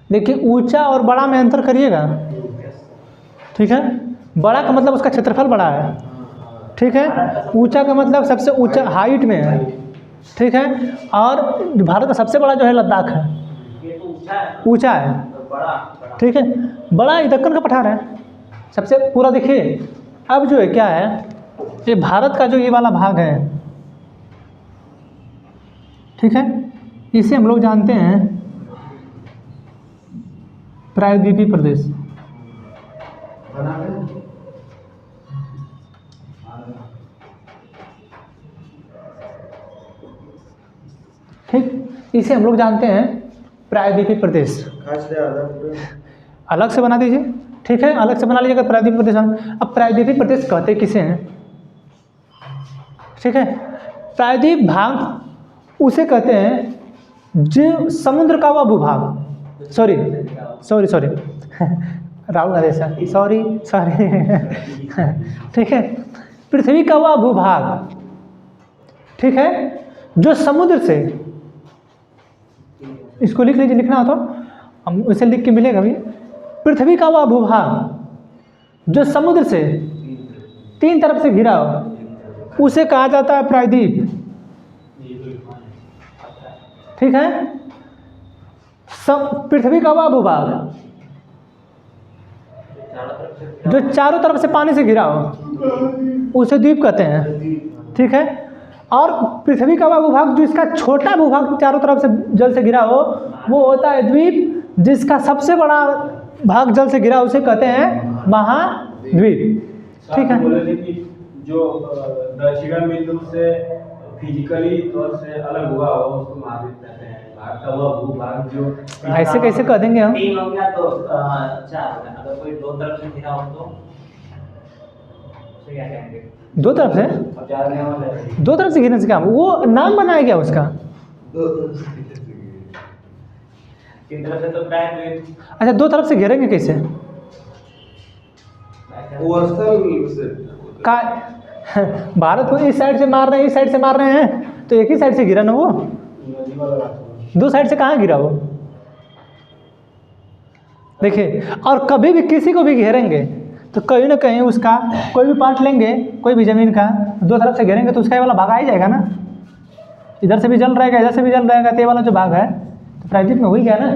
देखिए, ऊंचा और बड़ा में अंतर करिएगा। ठीक है, बड़ा का मतलब उसका क्षेत्रफल बड़ा है। ठीक है, ऊंचा का मतलब सबसे ऊंचा हाइट में है। ठीक है, और भारत का सबसे बड़ा जो है लद्दाख है, ये तो ऊंचा है, ऊंचा है। बड़ा। ठीक है, बड़ा ये दक्कन का पठार है सबसे पूरा। देखिए अब जो है क्या है, ये भारत का जो ये वाला भाग है, ठीक है, इसे हम लोग जानते हैं प्रायद्वीपीय प्रदेश। बना है? ठीक, इसे हम लोग जानते हैं प्रायद्वीपीय प्रदेश। खास से आधा पूरा। अलग से बना दीजिए। ठीक है, अलग से बना लीजिएगा प्रायद्वीपीय प्रदेश। अब प्रायद्वीपीय प्रदेश कहते किसे हैं? ठीक है, प्रायद्वीप भाग उसे कहते हैं जो समुद्र का वह भूभाग, sorry Rahul Gandhi sir, sorry ठीक है, पृथ्वी का वह भूभाग, ठीक है, जो समुद्र से, इसको लिख लीजिए, लिखना हो तो हम उसे लिख के मिलेगा भी। पृथ्वी का वह भूभाग जो समुद्र से 3 तरफ से घिरा हो उसे कहा जाता है प्रायद्वीप। ठीक है, पृथ्वी का वह भूभाग जो चारों तरफ से पानी से घिरा हो उसे द्वीप कहते हैं। ठीक है, और पृथ्वी का वह भूभाग जो इसका छोटा भूभाग चारों तरफ से जल से घिरा हो वो होता है द्वीप, जिसका सबसे बड़ा भाग जल से घिरा उसे कहते हैं महाद्वीप। ठीक है, बोले थे कि जो दक्षिण बिंदु से फिजिकली तौर से अलग हुआ हो उसको महाद्वीप कहते हैं। भारत का वह भूभाग जो ऐसे कैसे कह देंगे हम? 3 हो गया तो 4 हो गया। अगर कोई 2 तरफ से घिरा हो तो उसे क्या कहेंगे? 2 तरफ से, अब 4 लेने वाला है। 2 तरफ से घिरने से क्या, वो नाम बनाया गया उसका। तीन तरफ से तो प्रायद्वीप। अच्छा, 2 तरफ से घेरेंगे कैसे? वो स्थल से का भारत को इस साइड से मार रहे हैं, इस साइड से मार रहे हैं, तो एक ही साइड से गिरा ना वो, नदी वाला रास्ता। 2 साइड से कहाँ गिरा वो? देखिए, और कभी भी किसी को भी घेरेंगे तो कहीं ना कहीं उसका कोई भी पार्ट लेंगे, कोई भी ज़मीन का 2 तरफ से घेरेंगे तो उसका ये वाला भाग आ ही जाएगा ना। इधर से भी जल रहेगा, इधर से भी जल रहेगा, तो ये वाला जो भाग है तो प्रायद्वीप में हो ही गया ना।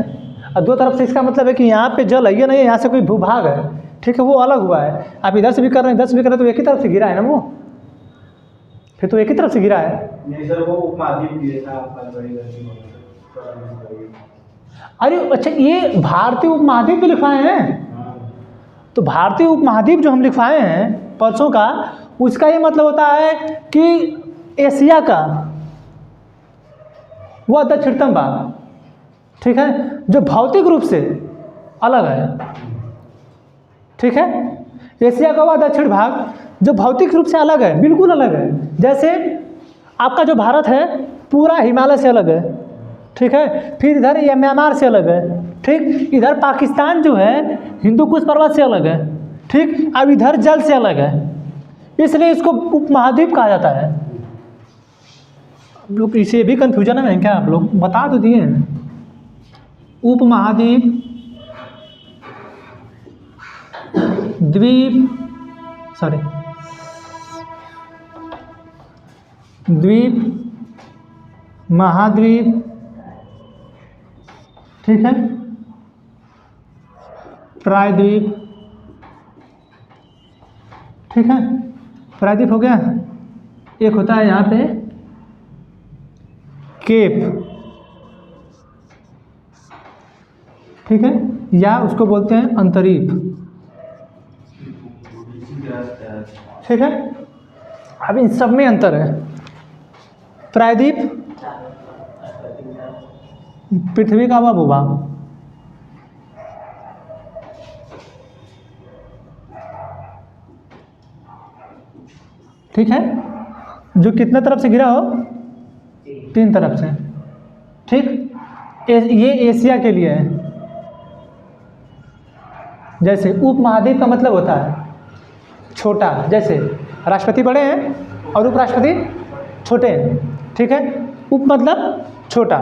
और 2 तरफ से इसका मतलब है कि यहाँ पे जल है, ये नहीं है यहाँ से कोई भूभाग है। ठीक है, वो अलग हुआ है। आप इधर से भी कर रहे हैं, इधर से भी कर रहे हैं, तो एक ही तरफ से गिरा है ना वो, फिर तो एक ही तरफ से गिरा है। नहीं सर, वो उपमाद्वीप गिरे था, आपका बड़ी गलती हो गई। अरे अच्छा, ये भारतीय उपमहाद्वीप भी लिखवाए हैं। तो भारतीय उपमहाद्वीप जो हम लिखवाए हैं परसों का, उसका ये मतलब होता है कि एशिया का वह दक्षिणतम भाग, ठीक है, जो भौतिक रूप से अलग है। ठीक है, एशिया का वह दक्षिण भाग जो भौतिक रूप से अलग है, बिल्कुल अलग है। जैसे आपका जो भारत है पूरा हिमालय से अलग है, ठीक है, फिर इधर ये म्यांमार से अलग है, ठीक, इधर पाकिस्तान जो है हिंदू कुश पर्वत से अलग है, ठीक, अब इधर जल से अलग है, इसलिए इसको उपमहाद्वीप कहा जाता है। आप लोग इसे भी कन्फ्यूजन में है क्या? आप लोग बता तो दिए हैं। उपमहाद्वीप, द्वीप, सॉरी, द्वीप, महाद्वीप, ठीक है, प्रायद्वीप, ठीक है, प्रायद्वीप हो गया। एक होता है यहाँ पे केप, ठीक है, या उसको बोलते हैं अंतरीप, ठीक है। अब इन सब में अंतर है। प्रायद्वीप पृथ्वी का वह भूभाग, ठीक है, जो कितने तरफ से घिरा हो? 3 तरफ से, ठीक। ये एशिया के लिए है। जैसे उपमहाद्वीप का मतलब होता है छोटा, जैसे राष्ट्रपति बड़े हैं और उपराष्ट्रपति छोटे हैं, ठीक है, उप मतलब छोटा,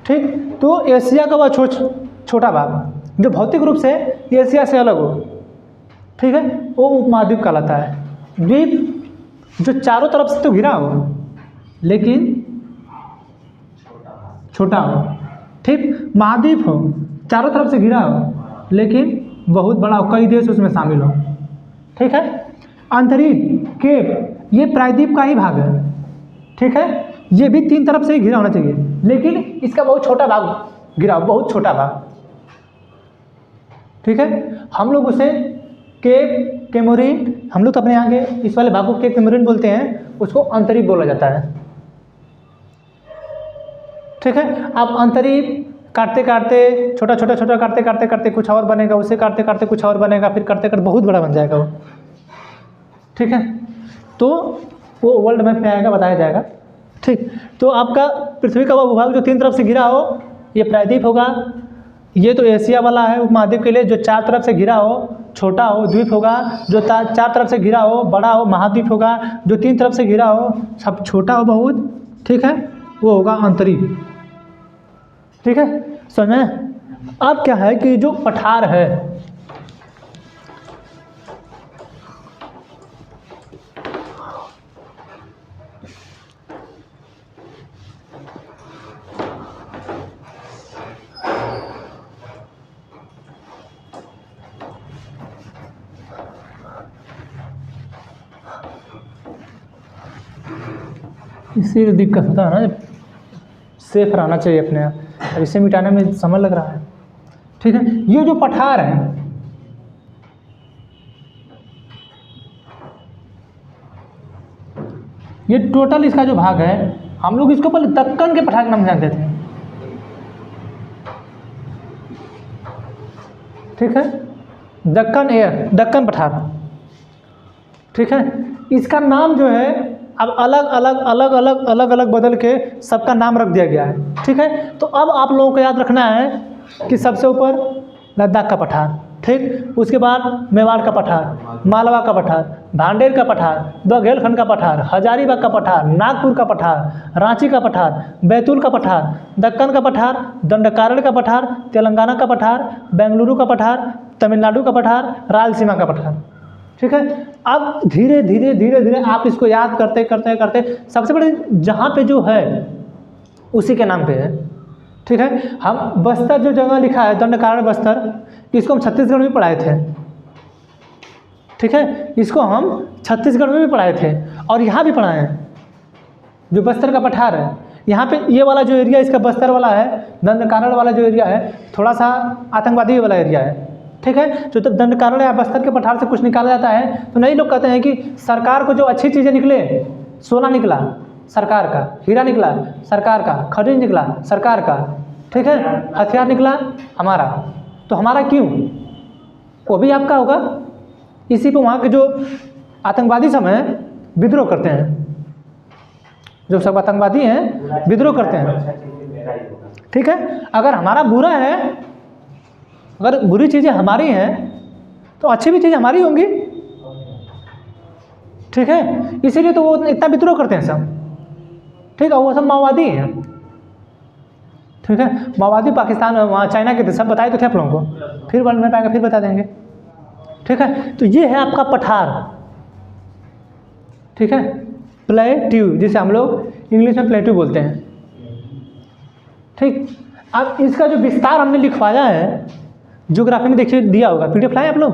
ठीक। तो एशिया का वह छोटा भाग जो भौतिक रूप से एशिया से अलग हो, ठीक है, वो उपमहाद्वीप कहलाता है। द्वीप जो चारों तरफ से तो घिरा हो लेकिन छोटा हो, ठीक। महाद्वीप हो, चारों तरफ से घिरा हो लेकिन बहुत बड़ा हो, कई देश उसमें शामिल हो, ठीक है। अंतरिक्ष, केप, ये प्रायद्वीप का ही भाग है, ठीक है, ये भी 3 तरफ से ही घिरा होना चाहिए लेकिन इसका बहुत छोटा भाग घिरा हो, बहुत छोटा भाग, ठीक है। हम लोग उसे केप, कैमोरीन, हम लोग तो अपने यहाँ के इस वाले भाग को केप कैमोरीन बोलते हैं, उसको अंतरिक्ष बोला जाता है, ठीक है। अब अंतरिक्ष काटते काटते छोटा छोटा छोटा काटते काटते काटते कुछ और बनेगा, उसे काटते काटते कुछ और बनेगा, फिर काटते काटते बहुत बड़ा बन जाएगा वो, ठीक है। तो वो वर्ल्ड मैप में आएगा, बताया जाएगा, ठीक। तो आपका पृथ्वी का वो भूभाग जो 3 तरफ से घिरा हो, ये प्रायद्वीप होगा। ये तो एशिया वाला है उपमहाद्वीप के लिए, जो 4 तरफ से घिरा हो छोटा हो। द्वीप होगा जो 4 तरफ से घिरा हो बड़ा हो। महाद्वीप होगा जो 3 तरफ से घिरा हो सब छोटा हो बहुत, ठीक है, वो होगा अंतरिक्ष, ठीक है, समझ में। अब क्या है कि जो पठार है, इसी तो दिक्कत होता है ना, सेफ रहना चाहिए अपने आप। अब इसे मिटाने में समय लग रहा है, ठीक है। ये जो पठार है, ये टोटल इसका जो भाग है, हम लोग इसको पहले दक्कन के पठार के नाम जानते थे, ठीक है, दक्कन पठार, ठीक है। इसका नाम जो है अब अलग अलग बदल के सबका नाम रख दिया गया है, ठीक है। तो अब आप लोगों को याद रखना है कि सबसे ऊपर लद्दाख का पठार, ठीक, उसके बाद मेवाड़ का पठार, मालवा का पठार, भांडेर का पठार, बुंदेलखंड का पठार, हजारीबाग का पठार, नागपुर का पठार, रांची का पठार, बैतूल का पठार, दक्कन का पठार, दंडकारण्य का पठार, तेलंगाना का पठार, बेंगलुरु का पठार, तमिलनाडु का पठार, रायलसीमा का पठार, ठीक है। अब धीरे धीरे आप इसको याद करते करते करते सबसे बड़े जहाँ पे जो है उसी के नाम पे है, ठीक है। हम बस्तर जो जगह लिखा है दंडकारण्य बस्तर, इसको हम छत्तीसगढ़ में पढ़ाए थे, ठीक है, इसको हम छत्तीसगढ़ में भी पढ़ाए थे और यहाँ भी पढ़ाए हैं। जो बस्तर का पठार है, यहाँ पे ये वाला जो एरिया इसका बस्तर वाला है, दंडकारण्य वाला जो एरिया है थोड़ा सा आतंकवादी वाला एरिया है। ठीक है, जो तब दंडकारण्य या बस्तर के पठार से कुछ निकाला जाता है तो नई लोग कहते हैं कि सरकार को जो अच्छी चीज़ें निकले, सोना निकला सरकार का, हीरा निकला सरकार का, खनिज निकला सरकार का, ठीक है, हथियार निकला हमारा, तो हमारा क्यों? वो भी आपका होगा। इसी पे वहाँ के जो आतंकवादी सब हैं विद्रोह करते हैं, जो सब आतंकवादी हैं विद्रोह करते हैं। ठीक है, अगर हमारा बुरा है, अगर बुरी चीज़ें हमारी हैं तो अच्छी भी चीज़ें हमारी होंगी। ठीक है, इसीलिए तो वो इतना विद्रोह करते हैं सब। ठीक है, वो सब माओवादी हैं। ठीक है, माओवादी पाकिस्तान वहाँ चाइना के थे, सब बताए तो थे आप लोगों को, फिर वर्ल्ड में पाएंगे फिर बता देंगे। ठीक है, तो ये है आपका पठार। ठीक है, प्लेट्यू, जिसे हम लोग इंग्लिश में प्लेट्यू बोलते हैं। ठीक, अब इसका जो विस्तार हमने लिखवाया है ज्योग्राफी में, देखिए दिया होगा, पीडीएफ लाए आप लोग,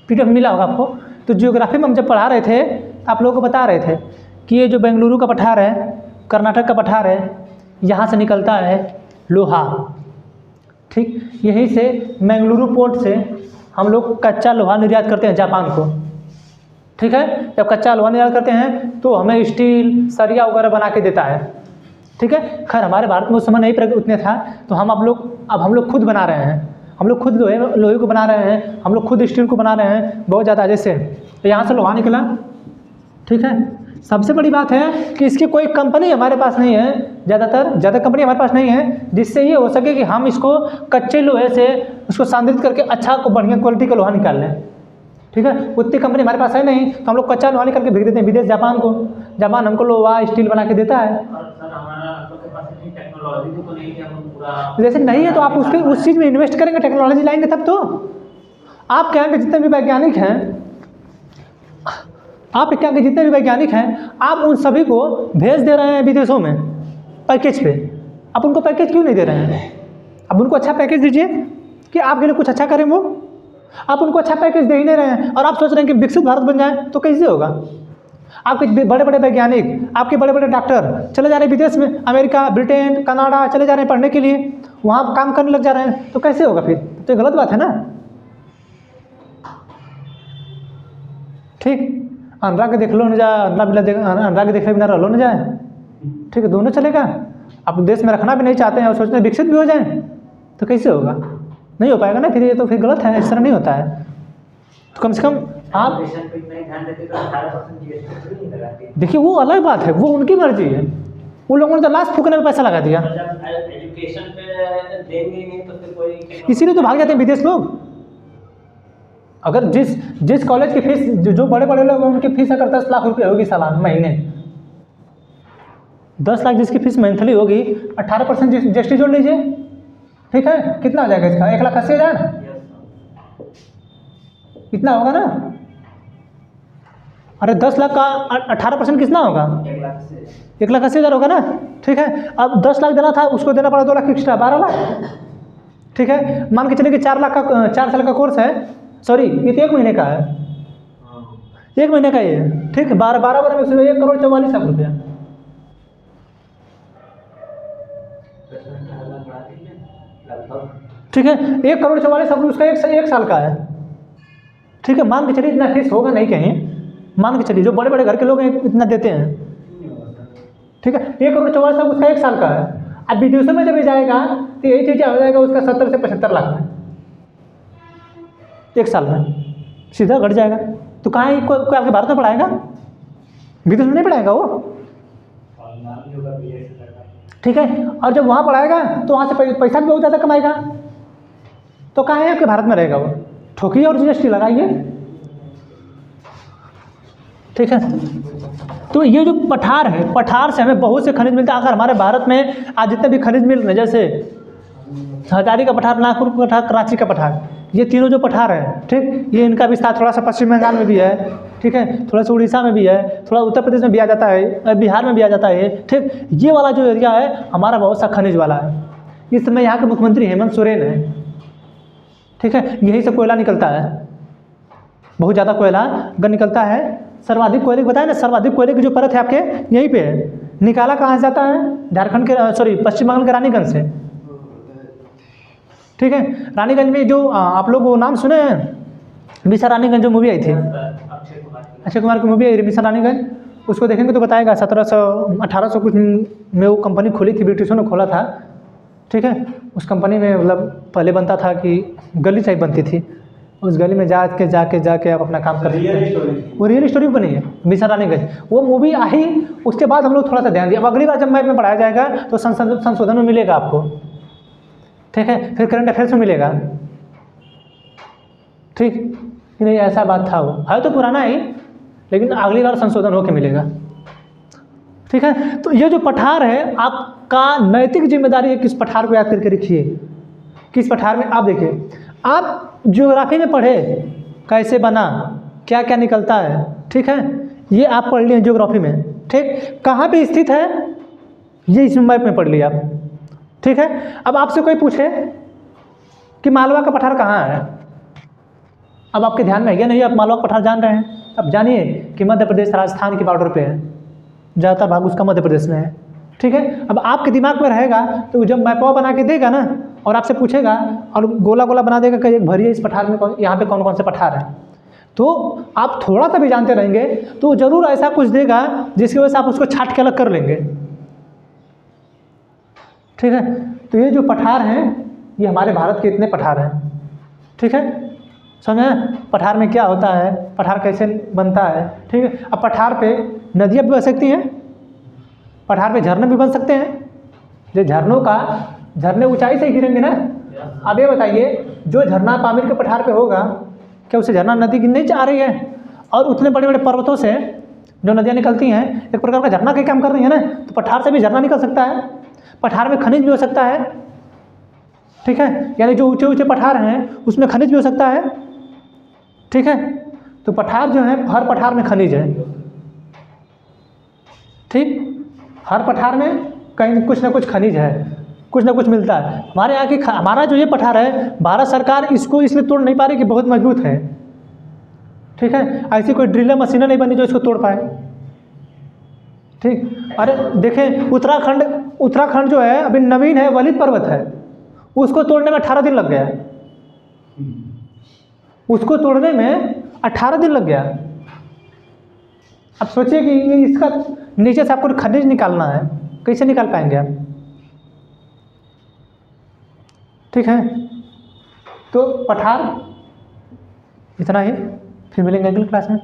पीडीएफ मिला होगा आपको। तो ज्योग्राफी में हम जब पढ़ा रहे थे आप लोगों को बता रहे थे कि ये जो बेंगलुरु का पठार है, कर्नाटक का पठार है, यहाँ से निकलता है लोहा। ठीक, यहीं से बेंगलुरु पोर्ट से हम लोग कच्चा लोहा निर्यात करते हैं जापान को। ठीक है, जब कच्चा लोहा निर्यात करते हैं तो हमें स्टील, सरिया वगैरह बना के देता है। ठीक है, खैर हमारे भारत में उस समय नहीं उतने था, तो हम अब हम लोग खुद बना रहे हैं, हम लोग खुद लोहे को बना रहे हैं, हम लोग खुद स्टील को बना रहे हैं बहुत ज़्यादा। जैसे तो यहाँ से लोहा निकला। ठीक है, सबसे बड़ी बात है कि इसकी कोई कंपनी हमारे पास नहीं है, ज़्यादा कंपनी हमारे पास नहीं है जिससे ये हो सके कि हम इसको कच्चे लोहे से उसको सांद्रित करके अच्छा को बढ़िया क्वालिटी का लोहा निकाल लें। ठीक है, उतनी कंपनी हमारे पास है नहीं, तो हम लोग कच्चा लोहा निकाल के भेज देते हैं विदेश, जापान को। जापान हमको लोहा स्टील बना के देता है। जैसे नहीं है तो आप उस चीज़ में इन्वेस्ट करेंगे, टेक्नोलॉजी लाएंगे तब तो। आपके यहाँ के जितने भी वैज्ञानिक हैं, आपके यहाँ के जितने भी वैज्ञानिक हैं, आप उन सभी को भेज दे रहे हैं विदेशों में पैकेज पे। आप उनको पैकेज क्यों नहीं दे रहे हैं? आप उनको अच्छा पैकेज दीजिए कि आपके लिए कुछ अच्छा करें वो। आप उनको अच्छा पैकेज दे ही नहीं रहे हैं और आप सोच रहे हैं कि विकसित भारत बन जाए, तो कैसे होगा? आपके बड़े बड़े वैज्ञानिक, आपके बड़े बड़े डॉक्टर चले जा रहे हैं विदेश में, अमेरिका, ब्रिटेन, कनाडा चले जा रहे हैं पढ़ने के लिए, वहाँ काम करने लग जा रहे हैं, तो कैसे होगा फिर? तो ये गलत बात है ना। ठीक, अंधा के देख लो न जाए, अंधा के देखे बिना रह लो न जाए। ठीक है, दोनों चलेगा। आप देश में रखना भी नहीं चाहते हैं और सोचते हैं विकसित भी हो जाए, तो कैसे होगा? नहीं हो पाएगा ना फिर, ये तो फिर गलत है, इस तरह नहीं होता है। तो कम से कम आप देखिए, वो अलग बात है, वो उनकी मर्जी है। उन लोगों ने तो लास्ट फूकने में पैसा लगा दिया, एजुकेशन पे देंगे नहीं तो फिर कोई, इसीलिए तो भाग जाते हैं विदेश लोग। अगर जिस कॉलेज की फीस, जो बड़े बड़े लोग हैं उनकी फीस अगर 10 लाख रुपये होगी सालाना महीने, 10 लाख जिसकी फीस मंथली होगी, 18% जीएसटी जोड़ लीजिए। ठीक है, कितना हो जाएगा इसका? 1,80,000 इतना होगा ना। अरे 10 लाख का 18% कितना होगा? 1,80,000 होगा ना। ठीक है, अब 10 लाख देना था, उसको देना पड़ा 2 लाख एक्स्ट्रा, 12 लाख। ठीक है, मान के चलिए कि 4 लाख का 4 साल का कोर्स है, सॉरी ये तो 1 महीने का है, 1 महीने का ये। ठीक है, 12 बार में 1,44,00,000 रुपया। ठीक है, 1,44,00,000 रुपये उसका एक साल का है। ठीक है, मान के चलिए इतना फीस होगा नहीं कहीं, मान के चलिए जो बड़े बड़े घर के लोग हैं इतना देते हैं। ठीक है, 1,44,00,000 उसका 1 साल का है। अब विदेशों में जब ये जाएगा तो यही चीज़ हो जाएगा उसका 70 से 75 लाख में 1 साल में, सीधा घट जाएगा। तो कहाँ कोई आपके भारत में पढ़ाएगा? विदेश में नहीं पढ़ाएगा वो। ठीक है, और जब वहाँ पढ़ाएगा तो वहाँ से पैसा भी बहुत ज़्यादा कमाएगा, तो कहाँ है आपके भारत में रहेगा वो? ठोकिए और जीएसटी लगाइए। ठीक है, तो ये जो पठार है, पठार से हमें बहुत से खनिज मिलता है। अगर हमारे भारत में आज जितने भी खनिज मिल रहे हैं, जैसे हजारी का पठार, नागपुर का पठार, कराची का पठार, ये तीनों जो पठार है, ठीक, ये इनका विस्तार थोड़ा सा पश्चिम बंगाल में भी है। ठीक है, थोड़ा सा उड़ीसा में भी है, थोड़ा उत्तर प्रदेश में भी आ जाता है, बिहार में भी आ जाता है। ठीक, ये वाला जो एरिया है हमारा बहुत सा खनिज वाला है। इस समय यहाँ के मुख्यमंत्री हेमंत सोरेन है। ठीक है, यही से कोयला निकलता है, बहुत ज़्यादा कोयला अगर निकलता है, सर्वाधिक कोयले बताया ना, सर्वाधिक कोयले की जो परत है आपके यहीं पे है। निकाला कहाँ से जाता है? झारखंड के सॉरी पश्चिम बंगाल के रानीगंज से। ठीक है, रानीगंज में जो आप लोग वो नाम सुने हैं, मिसा रानीगंज जो मूवी आई थी, अक्षय कुमार की मूवी आई मिसा रानीगंज, उसको देखेंगे तो बताएगा 1700-1800 कुछ में वो कंपनी खुली थी, ब्रिटिशों ने खोला था। ठीक है, उस कंपनी में मतलब पहले बनता था कि गली टाइप बनती थी, उस गली में जाके आप अपना काम कर सकते हैं। वो रियल स्टोरी बनी है मिसा रानीगंज। वो मूवी आई, उसके बाद हम लोग थोड़ा सा ध्यान दिया। अब अगली बार जब मैथ में पढ़ाया जाएगा तो संशोधन में मिलेगा आपको। ठीक है, फिर करंट अफेयर्स में मिलेगा। ठीक कि नहीं, ऐसा बात था। वो है तो पुराना ही, लेकिन अगली बार संशोधन होकर मिलेगा। ठीक है, तो ये जो पठार है, आपका नैतिक जिम्मेदारी है कि इस पठार को याद करके रखिए। किस पठार में आप देखिए, आप ज्योग्राफी में पढ़े कैसे बना, क्या क्या निकलता है। ठीक है, ये आप पढ़ लिए ज्योग्राफी में। ठीक, कहाँ पे स्थित है ये इस मैप में पढ़ लिया आप। ठीक है, अब आपसे कोई पूछे कि मालवा का पठार कहाँ है, अब आपके ध्यान में है या नहीं, आप मालवा का पठार जान रहे हैं, अब जानिए कि मध्य प्रदेश राजस्थान की बॉर्डर पे है, ज़्यादातर भाग उसका मध्य प्रदेश में है। ठीक है, अब आपके दिमाग में रहेगा तो जब मैपवा बना के देगा ना और आपसे पूछेगा और गोला गोला बना देगा कि एक भरिए इस पठार में यहाँ पे कौन कौन से पठार हैं, तो आप थोड़ा सा भी जानते रहेंगे तो ज़रूर ऐसा कुछ देगा जिसकी वजह से आप उसको छाट के अलग कर लेंगे। ठीक है, तो ये जो पठार हैं ये हमारे भारत के इतने पठार हैं। ठीक है, समझे पठार में क्या होता है, पठार कैसे बनता है। ठीक है, अब पठार पे नदियाँ भी बह सकती हैं, पठार पे झरने भी बन सकते हैं। जो झरने ऊंचाई से गिरेंगे ना। अब ये बताइए, जो झरना पामीर के पठार पे होगा, क्या उसे झरना नदी की नहीं आ रही है? और उतने बड़े बड़े पर्वतों से जो नदियाँ निकलती हैं एक प्रकार का झरना के काम कर रही है ना, तो पठार से भी झरना निकल सकता है। पठार में खनिज भी हो सकता है। ठीक है, यानी जो ऊंचे ऊंचे पठार हैं उसमें खनिज भी हो सकता है। ठीक है, तो पठार जो है, हर पठार में खनिज है। ठीक, हर पठार में कहीं कुछ ना कुछ खनिज है, कुछ ना कुछ मिलता है। हमारे यहाँ की हमारा जो ये पठार है, भारत सरकार इसको इसलिए तोड़ नहीं पा रही कि बहुत मजबूत है। ठीक है, ऐसी कोई ड्रिलर मशीनें नहीं बनी जो इसको तोड़ पाए। ठीक, अरे देखें उत्तराखंड जो है अभी नवीन है, वलित पर्वत है, उसको तोड़ने में 18 दिन लग गया। उसको तोड़ने में 18 दिन लग गया। अब सोचिए कि इसका नीचे से आपको खनिज निकालना है, कैसे निकाल पाएंगे आप? ठीक है, तो पठार इतना ही, फिर मिलेंगे अगली क्लास में।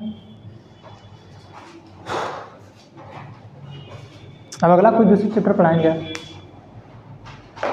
अब अगला कोई दूसरी चैप्टर पढ़ाएंगे।